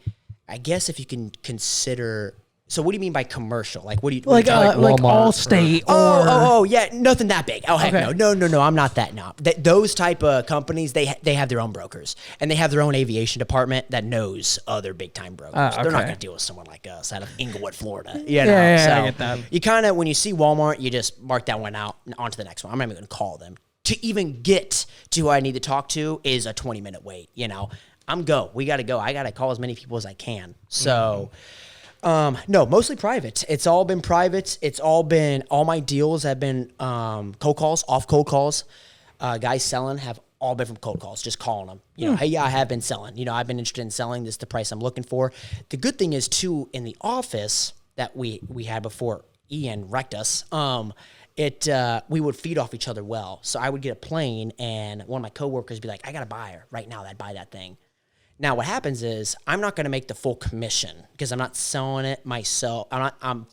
I guess if you can consider. So what do you mean by commercial? What do you like Allstate or yeah, nothing that big. Oh heck no, I'm not that. No, those type of companies they have their own brokers and they have their own aviation department that knows other big time brokers. They're not going to deal with someone like us out of Inglewood, Florida. Yeah, I get that. You kind of when you see Walmart, you just mark that one out and on to the next one. I'm not even going to call them. to even get to who I need to talk to is a 20-minute wait. You know, we got to go. I got to call as many people as I can. So, no, mostly private. It's all been private. All my deals have been cold calls, off cold calls. Guys selling have all been from cold calls, just calling them. You know, hey, yeah, I have been selling. You know, I've been interested in selling. This is the price I'm looking for. The good thing is, too, in the office that we had before Ian wrecked us, we would feed off each other well. So I would get a plane, and one of my coworkers would be like, I got a buyer right now that'd buy that thing. Now, what happens is I'm not going to make the full commission because I'm not selling it myself. I'm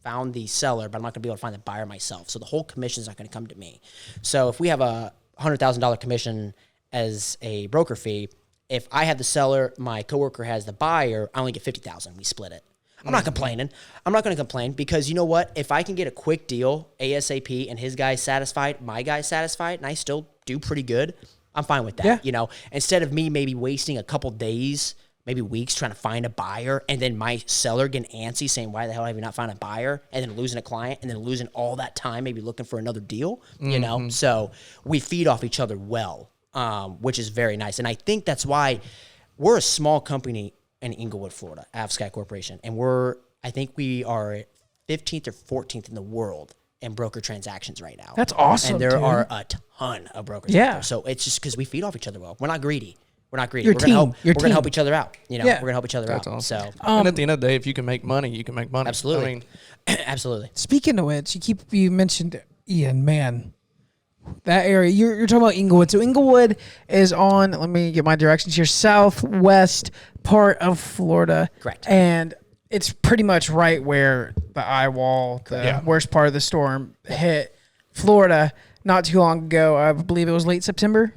found the seller, but I'm not going to be able to find the buyer myself. So the whole commission is not going to come to me. So if we have a $100,000 commission as a broker fee, if I have the seller, my coworker has the buyer, I only get $50,000. We split it. I'm not complaining. I'm not going to complain because you know what? If I can get a quick deal ASAP and his guy's satisfied, my guy's satisfied, and I still do pretty good, I'm fine with that. Yeah. You know, instead of me maybe wasting a couple days, maybe weeks trying to find a buyer, and then my seller getting antsy saying, why the hell have you not found a buyer? And then losing a client, and then losing all that time maybe looking for another deal, you know? So we feed off each other well, which is very nice. And I think that's why we're a small company in Inglewood, Florida, AVSKY Corporation. And I think we are 15th or 14th in the world in broker transactions right now. That's awesome. And there are a ton of brokers out there. So it's just because we feed off each other well. We're not greedy. We're Your team. We're gonna help each other out. You know, Yeah. we're gonna help each other out. Awesome. So And at the end of the day, if you can make money, you can make money. absolutely, I mean, absolutely. Speaking of which, you mentioned Ian, man. That area, you're talking about Inglewood. So Inglewood is on, let me get my directions here, southwest part of Florida. Correct. And it's pretty much right where the eye wall, the worst part of the storm hit Florida not too long ago. I believe it was late September,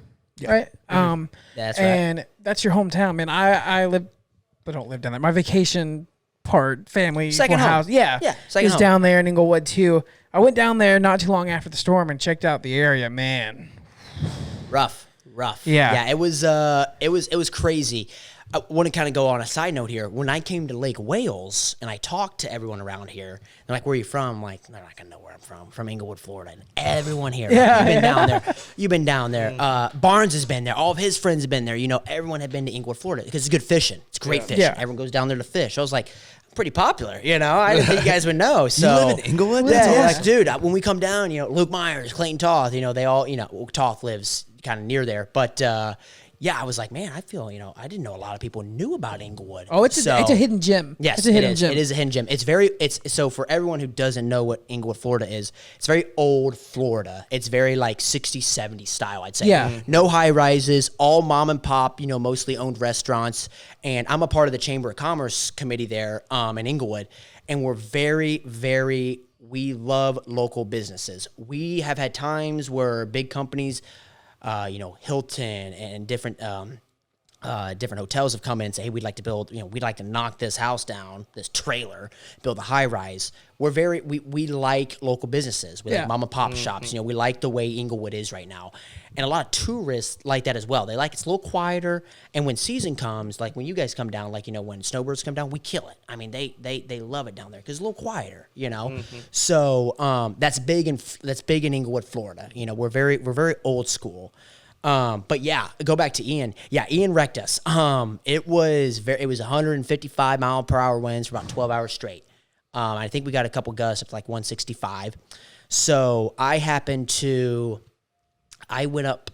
right? That's right. And that's your hometown, man. I don't live down there. My vacation family, Second home. house, second is home. down there in Inglewood too. I went down there not too long after the storm and checked out the area. Man, Rough. Yeah. It was crazy. I want to kind of go on a side note here. When I came to Lake Wales and I talked to everyone around here, they're like, "Where are you from?" I'm like, they're not gonna know where I'm from Inglewood, Florida. And everyone here, you've been down there. Barnes has been there. All of his friends have been there. You know, everyone had been to Inglewood, Florida because it's good fishing. It's great fishing. Yeah. Everyone goes down there to fish. I was like, pretty popular, you know. I didn't think you guys would know. So You live in Inglewood? Yeah, That's like, dude, when we come down, you know, Luke Myers, Clayton Toth, you know, they all, you know, Toth lives kind of near there, but yeah, I was like, man, I feel, you know, I didn't know a lot of people knew about Inglewood. oh, it's a hidden gem. Yes, it's a hidden gem. It is a hidden gem. So for everyone who doesn't know what Inglewood, Florida is, it's very old Florida. It's very like 60s, 70s style, I'd say. Yeah. No high rises, all mom and pop, you know, mostly owned restaurants. And I'm a part of the Chamber of Commerce committee there in Inglewood. And we're we love local businesses. We have had times where big companies, you know, Hilton and different hotels have come in and say, hey, we'd like to knock this house down, this trailer, build a high rise. We like local businesses. We like mom and pop shops. You know, we like the way Inglewood is right now. And a lot of tourists like that as well. They like it's a little quieter. And when season comes, like when you guys come down, like, you know, when snowbirds come down, we kill it. I mean, they love it down there because it's a little quieter, you know? So that's big in Inglewood, Florida. You know, we're very old school. But yeah, go back to Ian. Yeah, Ian wrecked us. It was 155 mile per hour winds for about 12 hours straight. I think we got a couple gusts up to like 165. So I went up,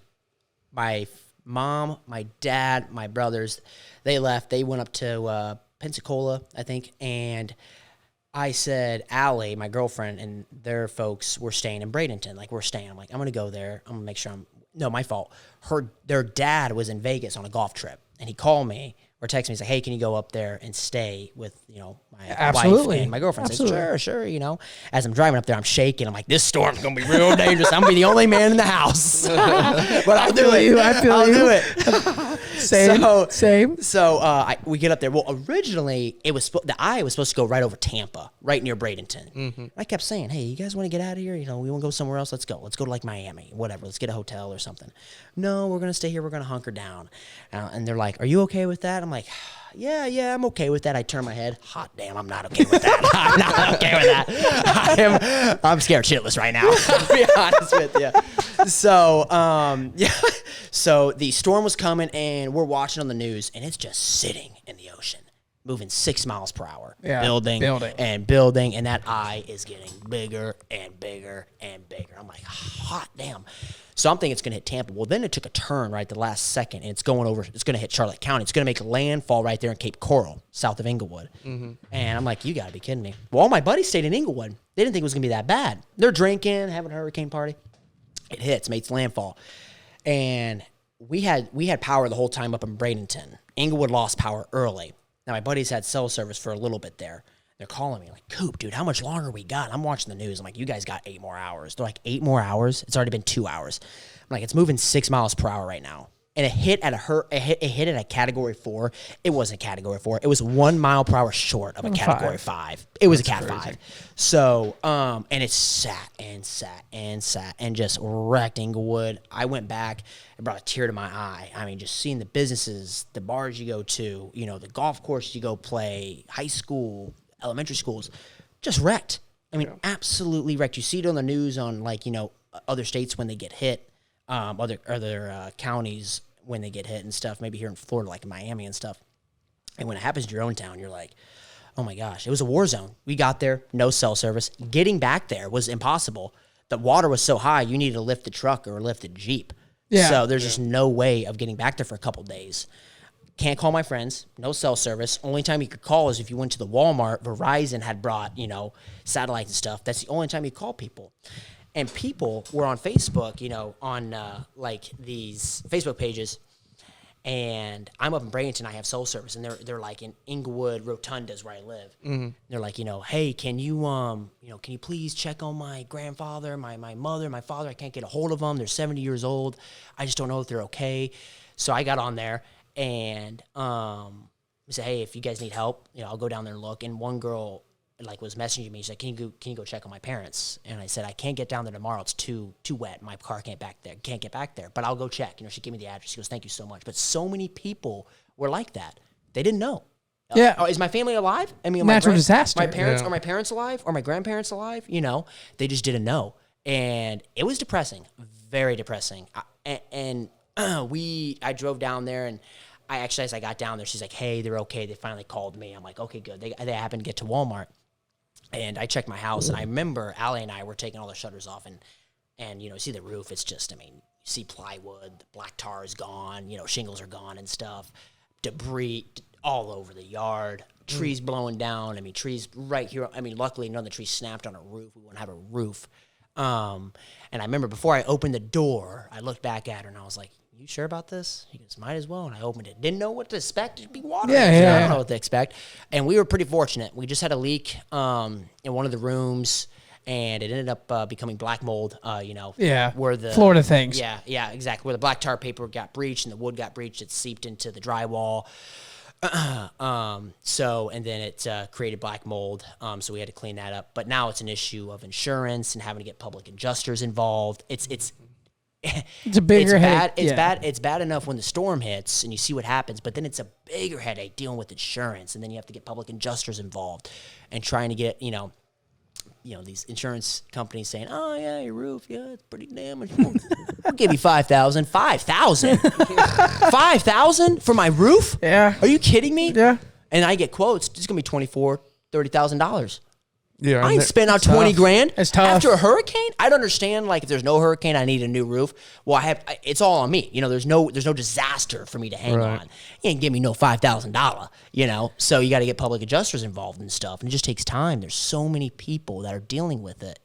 my mom, my dad, my brothers, they left. They went up to Pensacola, I think, and I said, Allie, my girlfriend, and their folks were staying in Bradenton. Like, we're staying. I'm like, I'm going to go there. I'm going to make sure no, my fault. Their dad was in Vegas on a golf trip, and he called me or texted me. He's like, hey, can you go up there and stay with, you know, my wife and my girlfriend? I said, sure, you know. As I'm driving up there, I'm shaking. I'm like, this storm's going to be real dangerous. I'm going to be the only man in the house. But I'll do it. I'll do it. Same. So we get up there. Well, originally, the eye was supposed to go right over Tampa, right near Bradenton. I kept saying, hey, you guys want to get out of here? You know, we want to go somewhere else? Let's go. Let's go to like Miami, whatever. Let's get a hotel or something. No, we're going to stay here. We're going to hunker down. And they're like, are you okay with that? I'm I'm like, yeah, I'm okay with that. I turn my head. Hot damn, I'm not okay with that. I'm not okay with that. I'm scared shitless right now, to be honest with you. So, so the storm was coming, and we're watching on the news, and it's just sitting in the ocean, moving 6 miles per hour, building, and that eye is getting bigger and bigger and bigger. I'm like, hot damn. So I'm thinking it's going to hit Tampa. Well, then it took a turn right the last second, and it's going to hit Charlotte County. It's going to make landfall right there in Cape Coral, south of Inglewood. And I'm like, you got to be kidding me. Well, all my buddies stayed in Inglewood. They didn't think it was going to be that bad. They're drinking, having a hurricane party. It hits, makes landfall. And we had power the whole time up in Bradenton. Inglewood lost power early. Now, my buddies had cell service for a little bit there. They're calling me like, Coop, dude, how much longer we got? I'm watching the news. I'm like, you guys got 8 more hours. They're like, 8 more hours? It's already been 2 hours. I'm like, it's moving 6 miles per hour right now. And it hit at a category 4. It wasn't a category 4. It was 1 mile per hour short of a category 5. It was a cat 5. So, and it sat and just wrecked Inglewood. I went back. It brought a tear to my eye. I mean, just seeing the businesses, the bars you go to, the golf course you go play, high school, elementary schools, just wrecked. I mean, absolutely wrecked. You see it on the news on other states when they get hit, other counties when they get hit and stuff, maybe here in Florida, like in Miami and stuff. And when it happens to your own town, you're like, oh my gosh, it was a war zone. We got there, no cell service. Getting back there was impossible. The water was so high, you needed to lift the truck or lift the Jeep. So there's just no way of getting back there for a couple days. Can't call my friends, no cell service. Only time you could call is if you went to the Walmart. Verizon had brought, satellites and stuff. That's the only time you call people. And people were on Facebook, on these Facebook pages. And I'm up in Bradenton, I have cell service, and they're like in Inglewood, Rotunda's where I live. They're like, hey, can you please check on my grandfather, my mother, my father? I can't get a hold of them. They're 70 years old. I just don't know if they're okay. So I got on there. And I said, hey, if you guys need help, I'll go down there and look. And one girl was messaging me. She's like, can you go check on my parents? And I said, I can't get down there tomorrow. It's too wet. My car can't get back there. But I'll go check. She gave me the address. She goes, thank you so much. But so many people were like that. They didn't know. Yeah. Is my family alive? I mean, natural disaster. My parents are my parents alive? Or my grandparents alive? They just didn't know. And it was depressing, very depressing. I drove down there, and as I got down there, she's like, hey, they're okay. They finally called me. I'm like, okay, good. They happened to get to Walmart. And I checked my house, and I remember Allie and I were taking all the shutters off, and see the roof. It's just, you see plywood, the black tar is gone, shingles are gone and stuff, debris all over the yard, trees blowing down. Trees right here. Luckily none of the trees snapped on a roof. We wouldn't have a roof. And I remember before I opened the door, I looked back at her, and I was like, you sure about this? He goes, might as well. And I opened it. Didn't know what to expect. It'd be water. I don't know what to expect. And we were pretty fortunate. We just had a leak in one of the rooms, and it ended up becoming black mold, where the Florida things. Yeah, exactly. Where the black tar paper got breached and the wood got breached, it seeped into the drywall. And then it created black mold. So we had to clean that up. But now it's an issue of insurance and having to get public adjusters involved. It's a bigger headache. Bad. It's bad enough when the storm hits and you see what happens, but then it's a bigger headache dealing with insurance, and then you have to get public adjusters involved and trying to get these insurance companies saying, oh yeah, your roof, it's pretty damaged. We'll give you $5,000. $5,000 for my roof? Yeah. Are you kidding me? Yeah. And I get quotes. It's gonna be $30,000. Yeah, I ain't spent out 20 grand. It's tough. After a hurricane, I'd understand if there's no hurricane, I need a new roof. Well, it's all on me. There's no disaster for me to hang on. You ain't give me no $5,000. So you got to get public adjusters involved and stuff, and it just takes time. There's so many people that are dealing with it.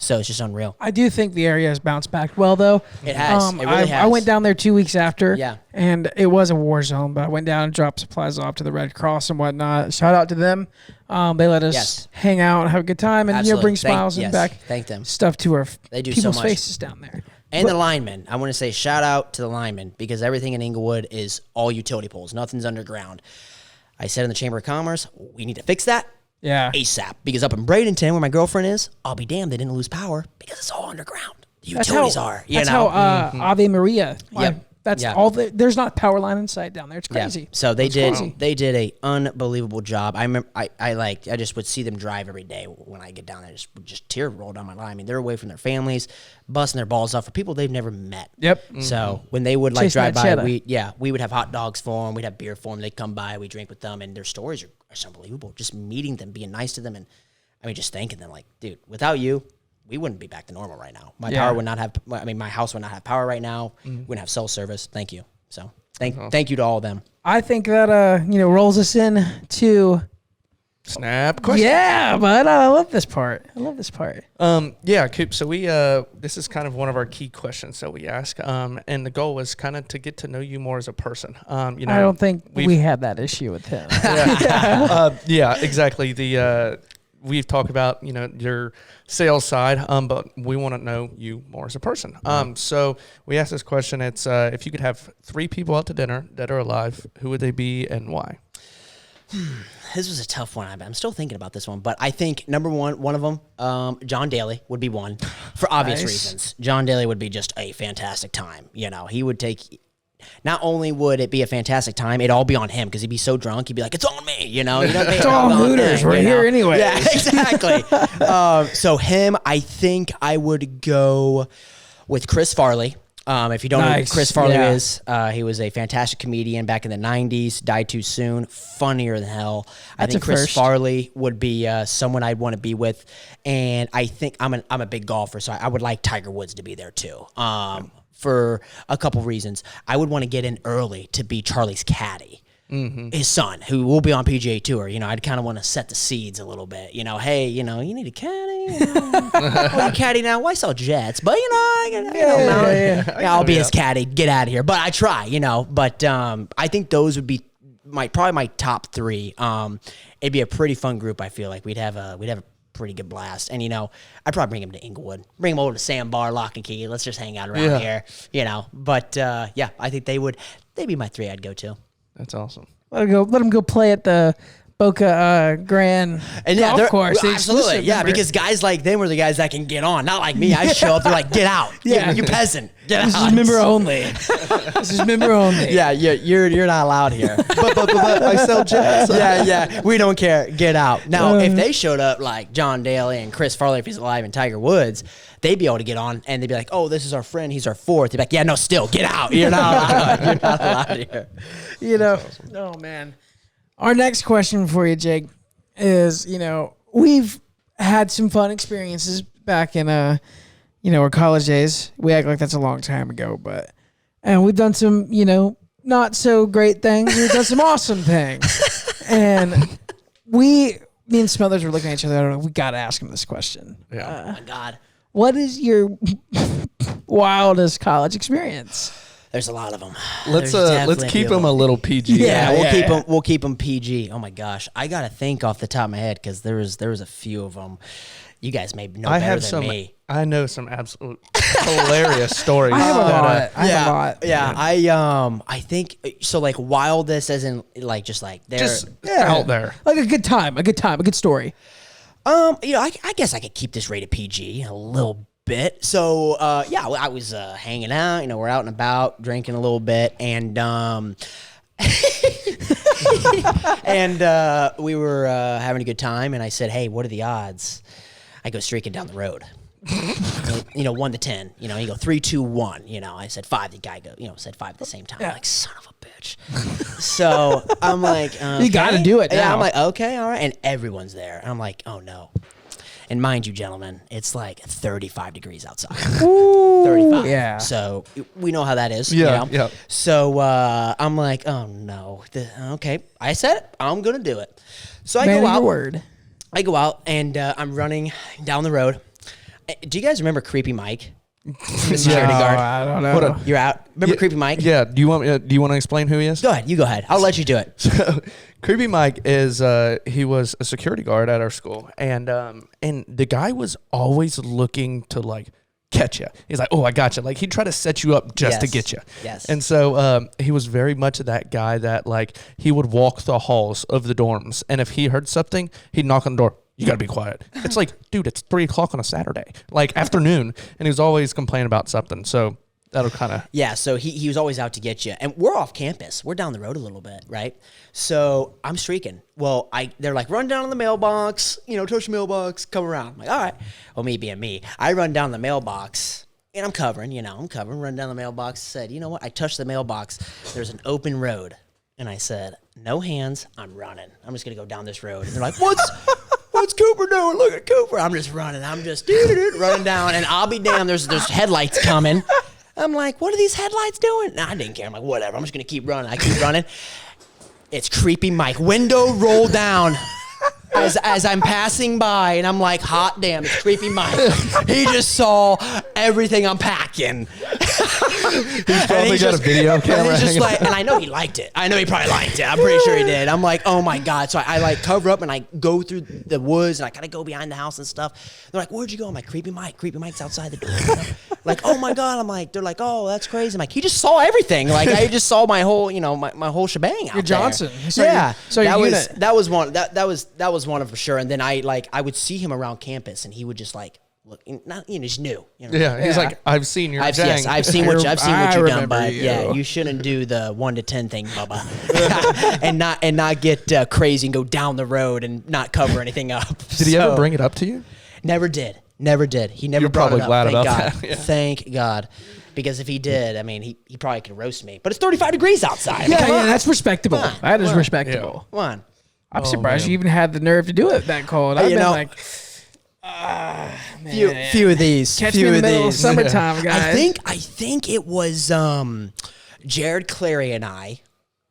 So it's just unreal. I do think the area has bounced back well, though. It has. It really has. I went down there 2 weeks after. Yeah. And it was a war zone, but I went down and dropped supplies off to the Red Cross and whatnot. Shout out to them. They let us hang out and have a good time, and bring smiles and back. Thank them. Stuff to our they do people's so much. faces down there. And the linemen. I want to say shout out to the linemen, because everything in Inglewood is all utility poles. Nothing's underground. I said in the Chamber of Commerce, we need to fix that ASAP, because up in Bradenton, where my girlfriend is, I'll be damned they didn't lose power because it's all underground. The utilities are. That's how Ave Maria. That's Yeah. all. There's not a power line in sight down there. It's crazy. Yeah. So they It's did. crazy. They did a unbelievable job. I remember. I just would see them drive every day when I get down there. Just tear roll down my line. I mean, they're away from their families, busting their balls off for people they've never met. Yep. So when they would like Chasing drive that by, cheddar. we would have hot dogs for them. We'd have beer for them. They'd come by. We drink with them, and their stories are unbelievable. Just meeting them, being nice to them, and I mean, just thanking them. Like, dude, without you, we wouldn't be back to normal right now. My power would not have. I mean, my house would not have power right now. We wouldn't have cell service. Thank you. So thank you to all of them. I think that rolls us in to Snap question. yeah, but I love this part. Yeah, Coop. So we this is kind of one of our key questions that we ask. And the goal was kind of to get to know you more as a person. I don't think we had that issue with him. yeah, exactly. We've talked about, your sales side, but we want to know you more as a person. So we asked this question. It's if you could have 3 people out to dinner that are alive, who would they be and why? This was a tough one. I'm still thinking about this one, but I think number one of them, John Daly would be one for obvious reasons. John Daly would be just a fantastic time. He would take. Not only would it be a fantastic time, it'd all be on him because he'd be so drunk. He'd be like, "It's on me," It's all Hooters. We're here anyway. Yeah, exactly. So him, I think I would go with Chris Farley. If you don't know who Chris Farley is, he was a fantastic comedian back in the 90s, died too soon, funnier than hell. I think Chris Farley would be someone I'd want to be with. And I think I'm a big golfer, so I would like Tiger Woods to be there too. For a couple reasons. I would want to get in early to be Charlie's caddy. His son, who will be on PGA Tour. I'd kind of want to set the seeds a little bit. Hey, you need a caddy. Well, caddy now. Why sell jets? But I'll be his caddy. Get out of here. But I try. But I think those would be probably my top 3. It'd be a pretty fun group. I feel like we'd have a pretty good blast. And I'd probably bring him to Inglewood, bring him over to Sandbar, Lock and Key. Let's just hang out around here. But I think they'd be my 3 I'd go to. That's awesome. Let him go play at the Boca Grand golf course. Absolutely, because guys like them are the guys that can get on. Not like me. I show up, they're like, "Get out, you peasant, get out." This is member only. Yeah, you're not allowed here. but I sell jets. Yeah, we don't care. Get out. Now, if they showed up like John Daly and Chris Farley, if he's alive, and Tiger Woods, they'd be able to get on, and they'd be like, "Oh, this is our friend. He's our 4th." They'd be like, "Yeah, no, still get out. You're not allowed. You're not allowed here." Awesome. Oh man. Our next question for you, Jake, is, we've had some fun experiences back in, our college days. We act like that's a long time ago, and we've done some, not so great things. We've done some awesome things. And me and Smothers were looking at each other. I don't know. We got to ask him this question. Yeah. Oh my God. What is your wildest college experience? There's a lot of them. Let's keep them a little PG. Yeah, we'll keep them PG. Oh my gosh, I gotta think off the top of my head because there was a few of them. You guys may know better than me. I know some absolute hilarious stories. I have a lot. Yeah. I think so. Like wildest, as in like just like they're out there, like a good time, a good story. I guess I could keep this rated PG a little bit. So I was hanging out. We're out and about, drinking a little bit, and we were having a good time. And I said, "Hey, what are the odds I go streaking down the road?" 1 to 10. You go 3, 2, 1. I said 5. The guy said 5 at the same time. I'm like, son of a bitch. So I'm like, okay. You got to do it now. Yeah, I'm like, okay, all right. And everyone's there. And I'm like, oh no. And mind you, gentlemen, it's like 35 degrees outside. 35. Yeah. So we know how that is. Yeah. So I'm like, oh no. Okay. I said it. I'm gonna do it. So I go out. Your word. I go out and I'm running down the road. Do you guys remember Creepy Mike? The security guard. I don't know. You're out. Remember Creepy Mike? Yeah. Do you want to explain who he is? Go ahead. You go ahead. I'll let you do it. So, Creepy Mike is he was a security guard at our school, and the guy was always looking to like catch you. He's like, "Oh, I got you." Like he'd try to set you up just to get you. Yes. And so he was very much that guy that like he would walk the halls of the dorms, and if he heard something, he'd knock on the door. You got to be quiet. It's like, dude, it's 3:00 on a Saturday, like afternoon. And he was always complaining about something. So That'll kind of. Yeah, so he was always out to get you. And we're off campus. We're down the road a little bit, right? So I'm streaking. Well, they're like, run down to the mailbox, touch the mailbox, come around. I'm like, all right. Well, me being me, I run down the mailbox, and I'm covering, run down the mailbox, said, you know what? I touched the mailbox. There's an open road. And I said, no hands, I'm running. I'm just going to go down this road. And they're like, what's Cooper doing? Look at Cooper. I'm just running. I'm just running down, and I'll be damned. There's headlights coming. I'm like, what are these headlights doing? Nah, I didn't care. I'm like, whatever. I'm just going to keep running. I keep running. It's Creepy Mike. Window roll down as I'm passing by, and I'm like, hot damn, it's Creepy Mike. He just saw everything I'm packing. He's probably got a video camera. And he's just like, and I know he liked it. I know he probably liked it. I'm pretty sure he did. I'm like, oh my God. So I like cover up and I go through the woods and I gotta go behind the house and stuff. They're like, where'd you go? I'm like, Creepy Mike. Creepy Mike's outside the door. Like, oh my God. I'm like, they're like, oh, that's crazy. I'm like, he just saw everything. Like, I just saw my whole, my whole shebang out You're Johnson. Yeah. So that was one. That was one of for sure. And then I would see him around campus and he would just like, look, he's new. Yeah, he's like, I've seen your Jang. Yes, I've seen what you've done, but you. yeah, you shouldn't do the 1 to 10 thing, Bubba, and not get crazy and go down the road and not cover anything up. Did he ever bring it up to you? Never did. He never You're brought probably it up. glad Thank about God. that. Yeah. Thank God. Because if he did, I mean, he probably could roast me. But it's 35 degrees outside. Yeah, Come on. that's respectable. Come on. That is Come on. respectable. Come on. I'm surprised you even had the nerve to do it that cold. I've been like, Few of these. catch few me in the of middle of these. summertime, guys. I think it was Jared Clary and I,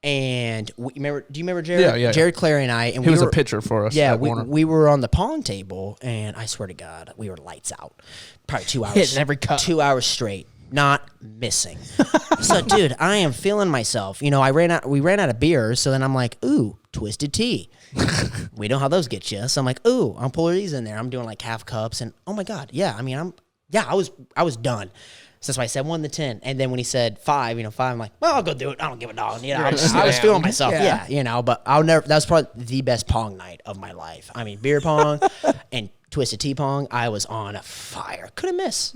and do you remember Jared? Yeah. Jared Clary and I, and He was a pitcher for us. Yeah, at Warner. we were on the pong table, and I swear to God, we were lights out, probably 2 hours, Hitting every cup. 2 hours straight, not missing. So, dude, I am feeling myself. We ran out of beer, so then I'm like, ooh, twisted tea. We know how those get you. So I'm like, ooh, I'm pulling these in there. I'm doing like half cups, and oh my God, yeah. I mean, I was done. So that's why I said 1 to 10. And then when he said 5, 5, I'm like, well, I'll go do it. I don't give a dog. I was feeling myself. Yeah. But I'll never. That was probably the best pong night of my life. I mean, beer pong and twisted tea pong. I was on fire. Couldn't miss.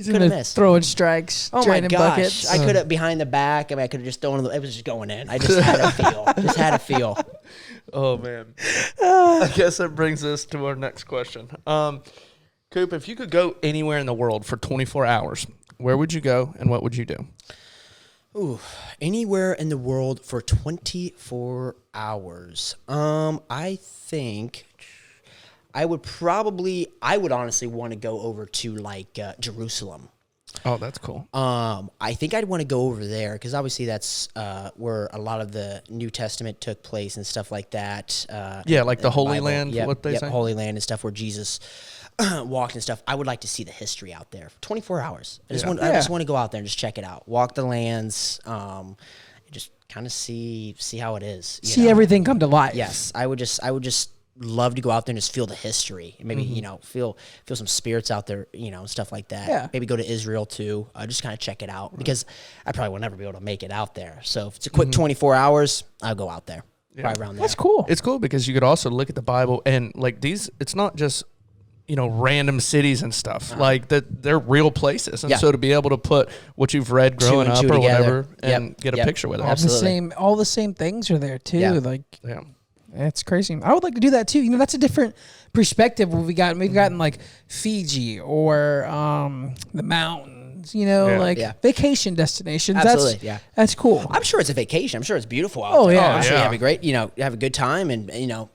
Throwing strikes, Oh my draining gosh! buckets. I could have behind the back. I mean, I could have just thrown it. It was just going in. I just had a feel. Oh man. I guess that brings us to our next question. Coop, if you could go anywhere in the world for 24 hours, where would you go and what would you do? Ooh, anywhere in the world for 24 hours. I think I would honestly want to go over to like Jerusalem. Oh, that's cool. I think I'd want to go over there because obviously that's where a lot of the New Testament took place and stuff like that. Yeah, like the Holy Bible. Land, what they say? Holy Land and stuff where Jesus walked and stuff. I would like to see the history out there. 24 hours. I just want to go out there and just check it out. Walk the lands. And just kind of see how it is. See everything come to life. Yes, I would just love to go out there and just feel the history and maybe feel some spirits out there, stuff like that. Yeah. Maybe go to Israel too. Just kind of check it out because I probably will never be able to make it out there. So if it's a quick 24 hours, I'll go out there. Right around there. That's cool. It's cool because you could also look at the Bible and like these. It's not just random cities and stuff like that. They're real places, and so to be able to put what you've read growing up or whatever and get a picture with it. All the same things are there too. Yeah. Like Yeah. That's crazy. I would like to do that too. That's a different perspective. We've gotten like Fiji or the mountains. Vacation destinations. Absolutely, That's cool. I'm sure it's a vacation. I'm sure it's beautiful out Oh, there. yeah. I'm sure you have a great, have a good time and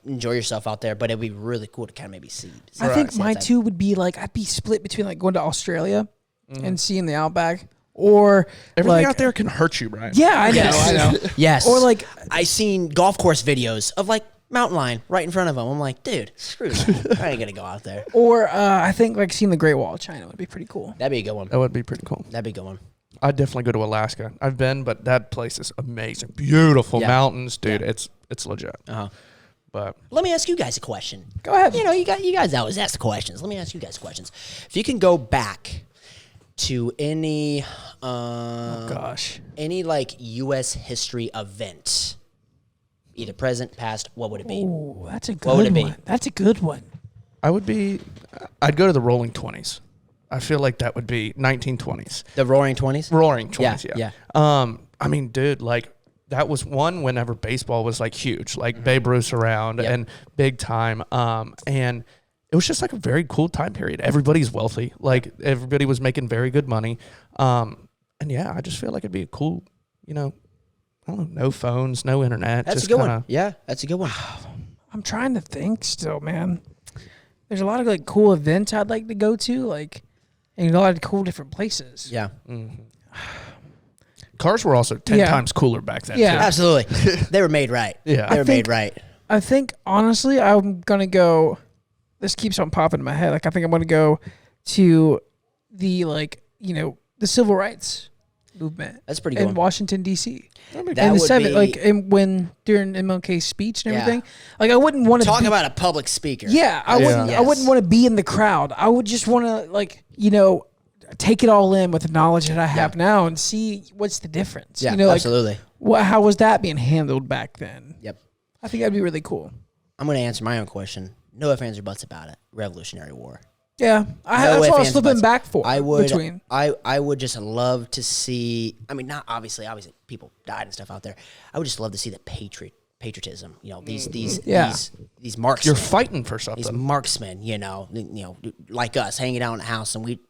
enjoy yourself out there. But it'd be really cool to kind of maybe see. I think mine too would be like I'd be split between like going to Australia and seeing the outback. Or everything like, out there can hurt you, Brian. Yeah, I know. Yes. Or like I seen golf course videos of like mountain lion right in front of them. I'm like, dude, screw that. I ain't gonna go out there. Or I think like seeing the Great Wall of China would be pretty cool. That'd be a good one. That would be pretty cool. That'd be a good one. I'd definitely go to Alaska. I've been, but that place is amazing. Beautiful mountains, dude. Yeah. It's legit. But let me ask you guys a question. Go ahead. You guys always ask the questions. Let me ask you guys questions. If you can go back to any any like U.S. history event, either present, past, what would it be? Oh, that's a good What would it be? one. That's a good one. I'd go to the Rolling 20s. I feel like that would be 1920s. The Roaring 20s? Roaring 20s, Yeah. I mean, dude, like, that was one whenever baseball was, like, huge. Like, Babe Ruth around and big time. And it was just, like, a very cool time period. Everybody's wealthy. Like, everybody was making very good money. And, yeah, I just feel like it'd be a cool, you know, I don't know, no phones, no internet. That's just a good one. Yeah, that's a good one. I'm trying to think still, man. There's a lot of like cool events I'd like to go to, like, and a lot of cool different places. Yeah. Cars were also 10 times cooler back then. Yeah. Too. Absolutely. They were made right. Yeah. They were made right. I think, honestly, I'm going to go, this keeps on popping in my head. Like, I think I'm going to go to the, like, you know, the civil rights movement. That's pretty good. In one. Washington, D.C. That and would the be, like, when during MLK's speech and everything. Like, I wouldn't want to talk about a public speaker. Yeah, I wouldn't. Yes. I wouldn't want to be in the crowd. I would just want to, like, you know, take it all in with the knowledge that I have now and see what's the difference. Yeah, you know, like, absolutely. how was that being handled back then? Yep. I think that'd be really cool. I'm going to answer my own question. No ifs, ands, or buts about it. Revolutionary War. Yeah, that's what I was flipping back for. I would. Between. I would just love to see. I mean, not obviously people died and stuff out there. I would just love to see the patriotism. You know, these marksmen. You're fighting for something. These marksmen. You know, like us, hanging out in the house, and we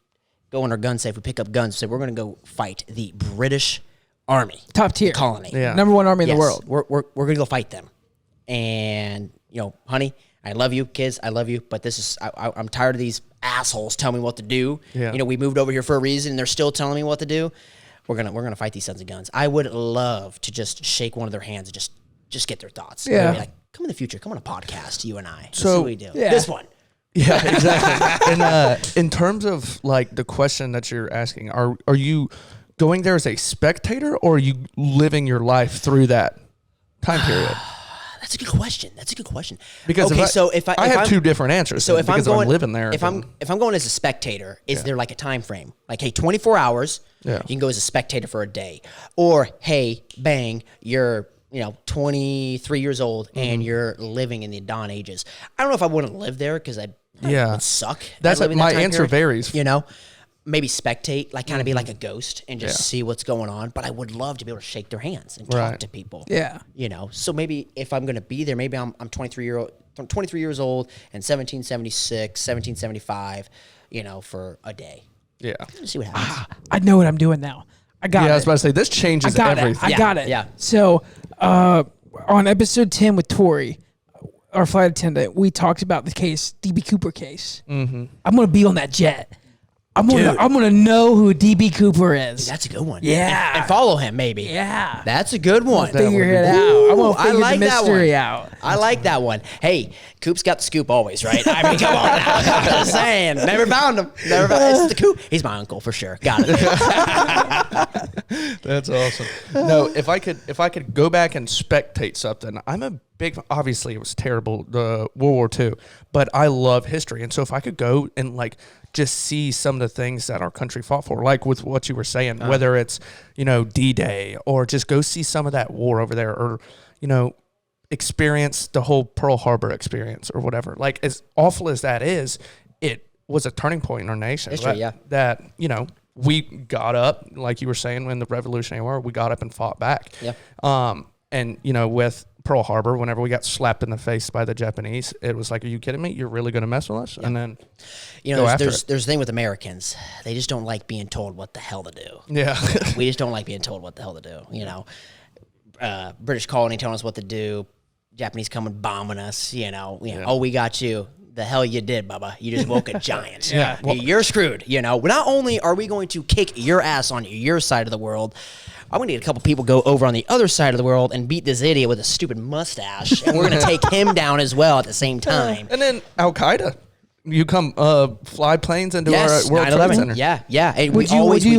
go in our gun safe. We pick up guns. So we're going to go fight the British Army, Top tier colony, number one army in the world. We're going to go fight them, and honey. I love you, kids. I love you, but this is I'm tired of these assholes telling me what to do. Yeah. We moved over here for a reason, and they're still telling me what to do. We're gonna fight these sons of guns. I would love to just shake one of their hands and just get their thoughts. Yeah. Be like, come in the future, come on a podcast, you and I. Let's So see what we do. Yeah. This one. Yeah, exactly. And in terms of like the question that you're asking, are you going there as a spectator or are you living your life through that time period? That's a good question. Because if I have two different answers. So if I'm going, living there, if I'm going as a spectator, is there like a time frame? Like, hey, 24 hours. Yeah. You can go as a spectator for a day, or hey, bang, you're 23 years old and you're living in the dawn ages. I don't know if I want to live there because it would suck. That's my answer varies. Maybe spectate, like kind of be like a ghost and just see what's going on. But I would love to be able to shake their hands and talk to people. Yeah. So maybe if I'm going to be there, maybe I'm 23 years old and 1776, 1775, for a day. Yeah. Let's see what happens. I know what I'm doing now. I got it. I was about to say, this changes everything. I got it. Yeah. So on episode 10 with Tori, our flight attendant, we talked about the case, DB Cooper case. Mm-hmm. I'm going to be on that jet. I'm gonna know who DB Cooper is. Dude, that's a good one. Yeah. And follow him, maybe. Yeah. That's a good one. Figure it out. I'm gonna figure the mystery out. I like that one. Hey, Coop's got the scoop always, right? I mean, come on. I'm just saying. Never found him. It's the Coop. He's my uncle for sure. Got it. That's awesome. No, if I could go back and spectate something, I'm a big. Obviously, it was terrible, the World War II, but I love history, and so if I could go and just see some of the things that our country fought for, like with what you were saying, whether it's D-Day or just go see some of that war over there, or experience the whole Pearl Harbor experience or whatever. Like, as awful as that is, it was a turning point in our nation. History, that we got up, like you were saying, when the Revolutionary War, we got up and fought back. Yeah. And with Pearl Harbor, whenever we got slapped in the face by the Japanese, it was like, are you kidding me? You're really going to mess with us? Yeah. And then there's a thing with Americans. They just don't like being told what the hell to do. Yeah. We just don't like being told what the hell to do. British colony telling us what to do. Japanese coming bombing us. Oh, we got you. The hell you did, Bubba. You just woke a giant. Yeah. Well, you're screwed. Not only are we going to kick your ass on your side of the world, I'm going to need a couple people go over on the other side of the world and beat this idiot with a stupid mustache, and we're going to take him down as well at the same time. And then Al-Qaeda. You come fly planes into our World 9/11. Trade Center. Yeah. And we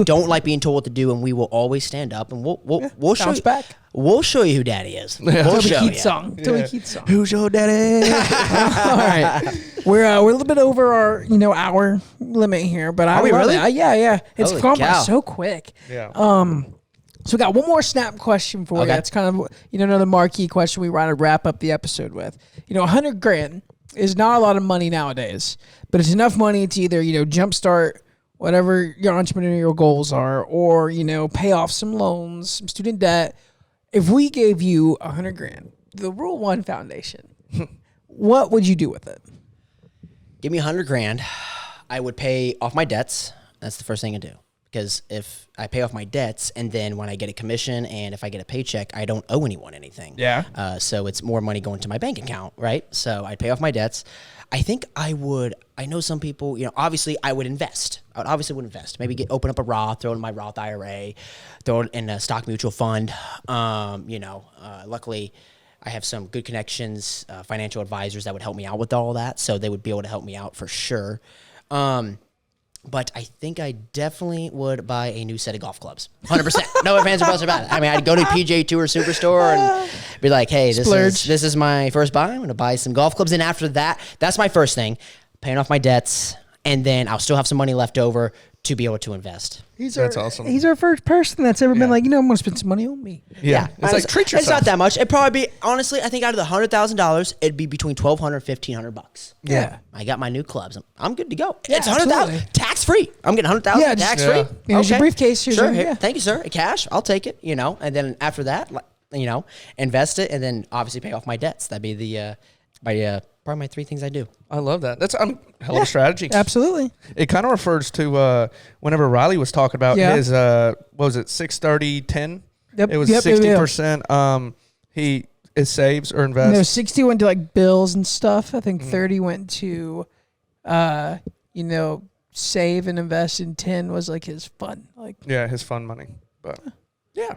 don't like being told what to do, and we will always stand up, and we'll show you. Back. We'll show you who Daddy is. Yeah. We'll Toby show Keith you. song. Toby Keith song. Who's your daddy? All right, we're a little bit over our hour limit here, but I we love really? it. Yeah. It's Holy gone by cow. so quick. Yeah. So we got one more snap question for you. Okay. It's kind of another marquee question we want to wrap up the episode with. $100,000 is not a lot of money nowadays, but it's enough money to either jumpstart whatever your entrepreneurial goals are, or, pay off some loans, some student debt. If we gave you $100,000, the Rule 1 Foundation, what would you do with it? Give me $100,000. I would pay off my debts. That's the first thing I do. Because if I pay off my debts and then when I get a commission and if I get a paycheck, I don't owe anyone anything. Yeah. So it's more money going to my bank account, right? So I'd pay off my debts. I think I know some people, obviously I would invest. Maybe open up a Roth, throw it in my Roth IRA, throw it in a stock mutual fund. Luckily I have some good connections, financial advisors that would help me out with all that. So they would be able to help me out for sure. But I think I definitely would buy a new set of golf clubs. 100%. No ifs, ands, or buts about it. I mean, I'd go to PGA Tour Superstore and be like, hey, this is my first buy. I'm going to buy some golf clubs. And after that, that's my first thing, paying off my debts. And then I'll still have some money left over to be able to invest. That's awesome. He's our first person that's ever been like, I'm going to spend some money on me. Yeah. It's like, treat yourself. It's not that much. It'd probably be, honestly, I think out of the $100,000, it'd be between $1,200 and $1,500. Yeah. I got my new clubs. I'm good to go. Yeah, it's $100,000 tax free. I'm getting $100,000 tax free. Here's your briefcase. Sure. Thank you, sir. Cash. I'll take it, And then after that, invest it and then obviously pay off my debts. That'd be probably my 3 things I do. I love that. That's hell of a strategy. Absolutely. It kind of refers to whenever Riley was talking about his, what was it, 60-30-10? Yep. It was 60%. He saves or invests. No, 60 went to like bills and stuff. I think 30 went to, save and invest, and 10 was like his fun. His fun money. But yeah,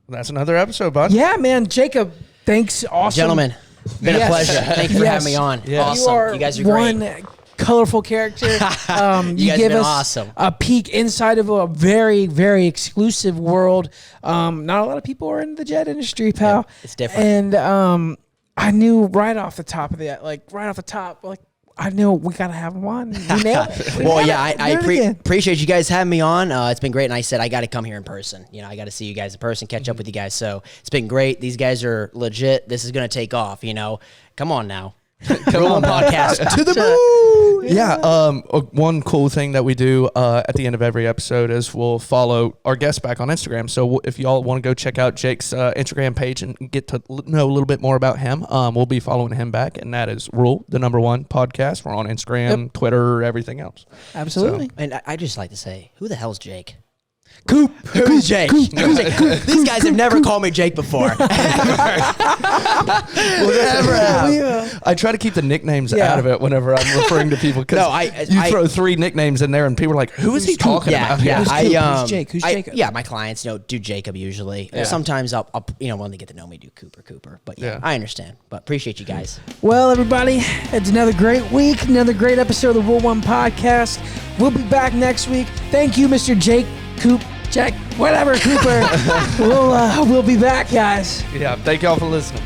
that's another episode, bud. Yeah, man. Jacob, thanks. Awesome. Gentlemen, been a pleasure. Thank you for having me on. Yeah. Awesome. You guys are great. One colorful character. You guys give been us awesome. a peek inside of a very, very exclusive world. Not a lot of people are in the jet industry, pal. Yeah, it's different. And I knew right off the top, I knew we got to have him on. We nailed it. I appreciate you guys having me on. It's been great. And I said, I got to come here in person. I got to see you guys in person, catch up with you guys. So it's been great. These guys are legit. This is going to take off, Come on now. Come on, podcast to the moon. Yeah. One cool thing that we do at the end of every episode is we'll follow our guest back on Instagram. So if y'all want to go check out Jake's Instagram page and get to know a little bit more about him, we'll be following him back, and that is Rule, the #1 podcast. We're on Instagram, Twitter, everything else. Absolutely. So. And I just like to say, who the hell's Jake? Coop. Who's Jake? These guys have never called me Jake before. Ever have. I try to keep the nicknames out of it whenever I'm referring to people. Because you throw 3 nicknames in there and people are like, who is he talking about? Who's Jake? Who's Jacob? My clients, do Jacob usually. Yeah. Sometimes I'll when they get to know me, do Cooper. But I understand. But appreciate you guys. Well, everybody, it's another great week, another great episode of the Rule 1 Podcast. We'll be back next week. Thank you, Mr. Jake, Coop, Jack, whatever, Cooper. We'll be back, guys. Yeah, thank y'all for listening.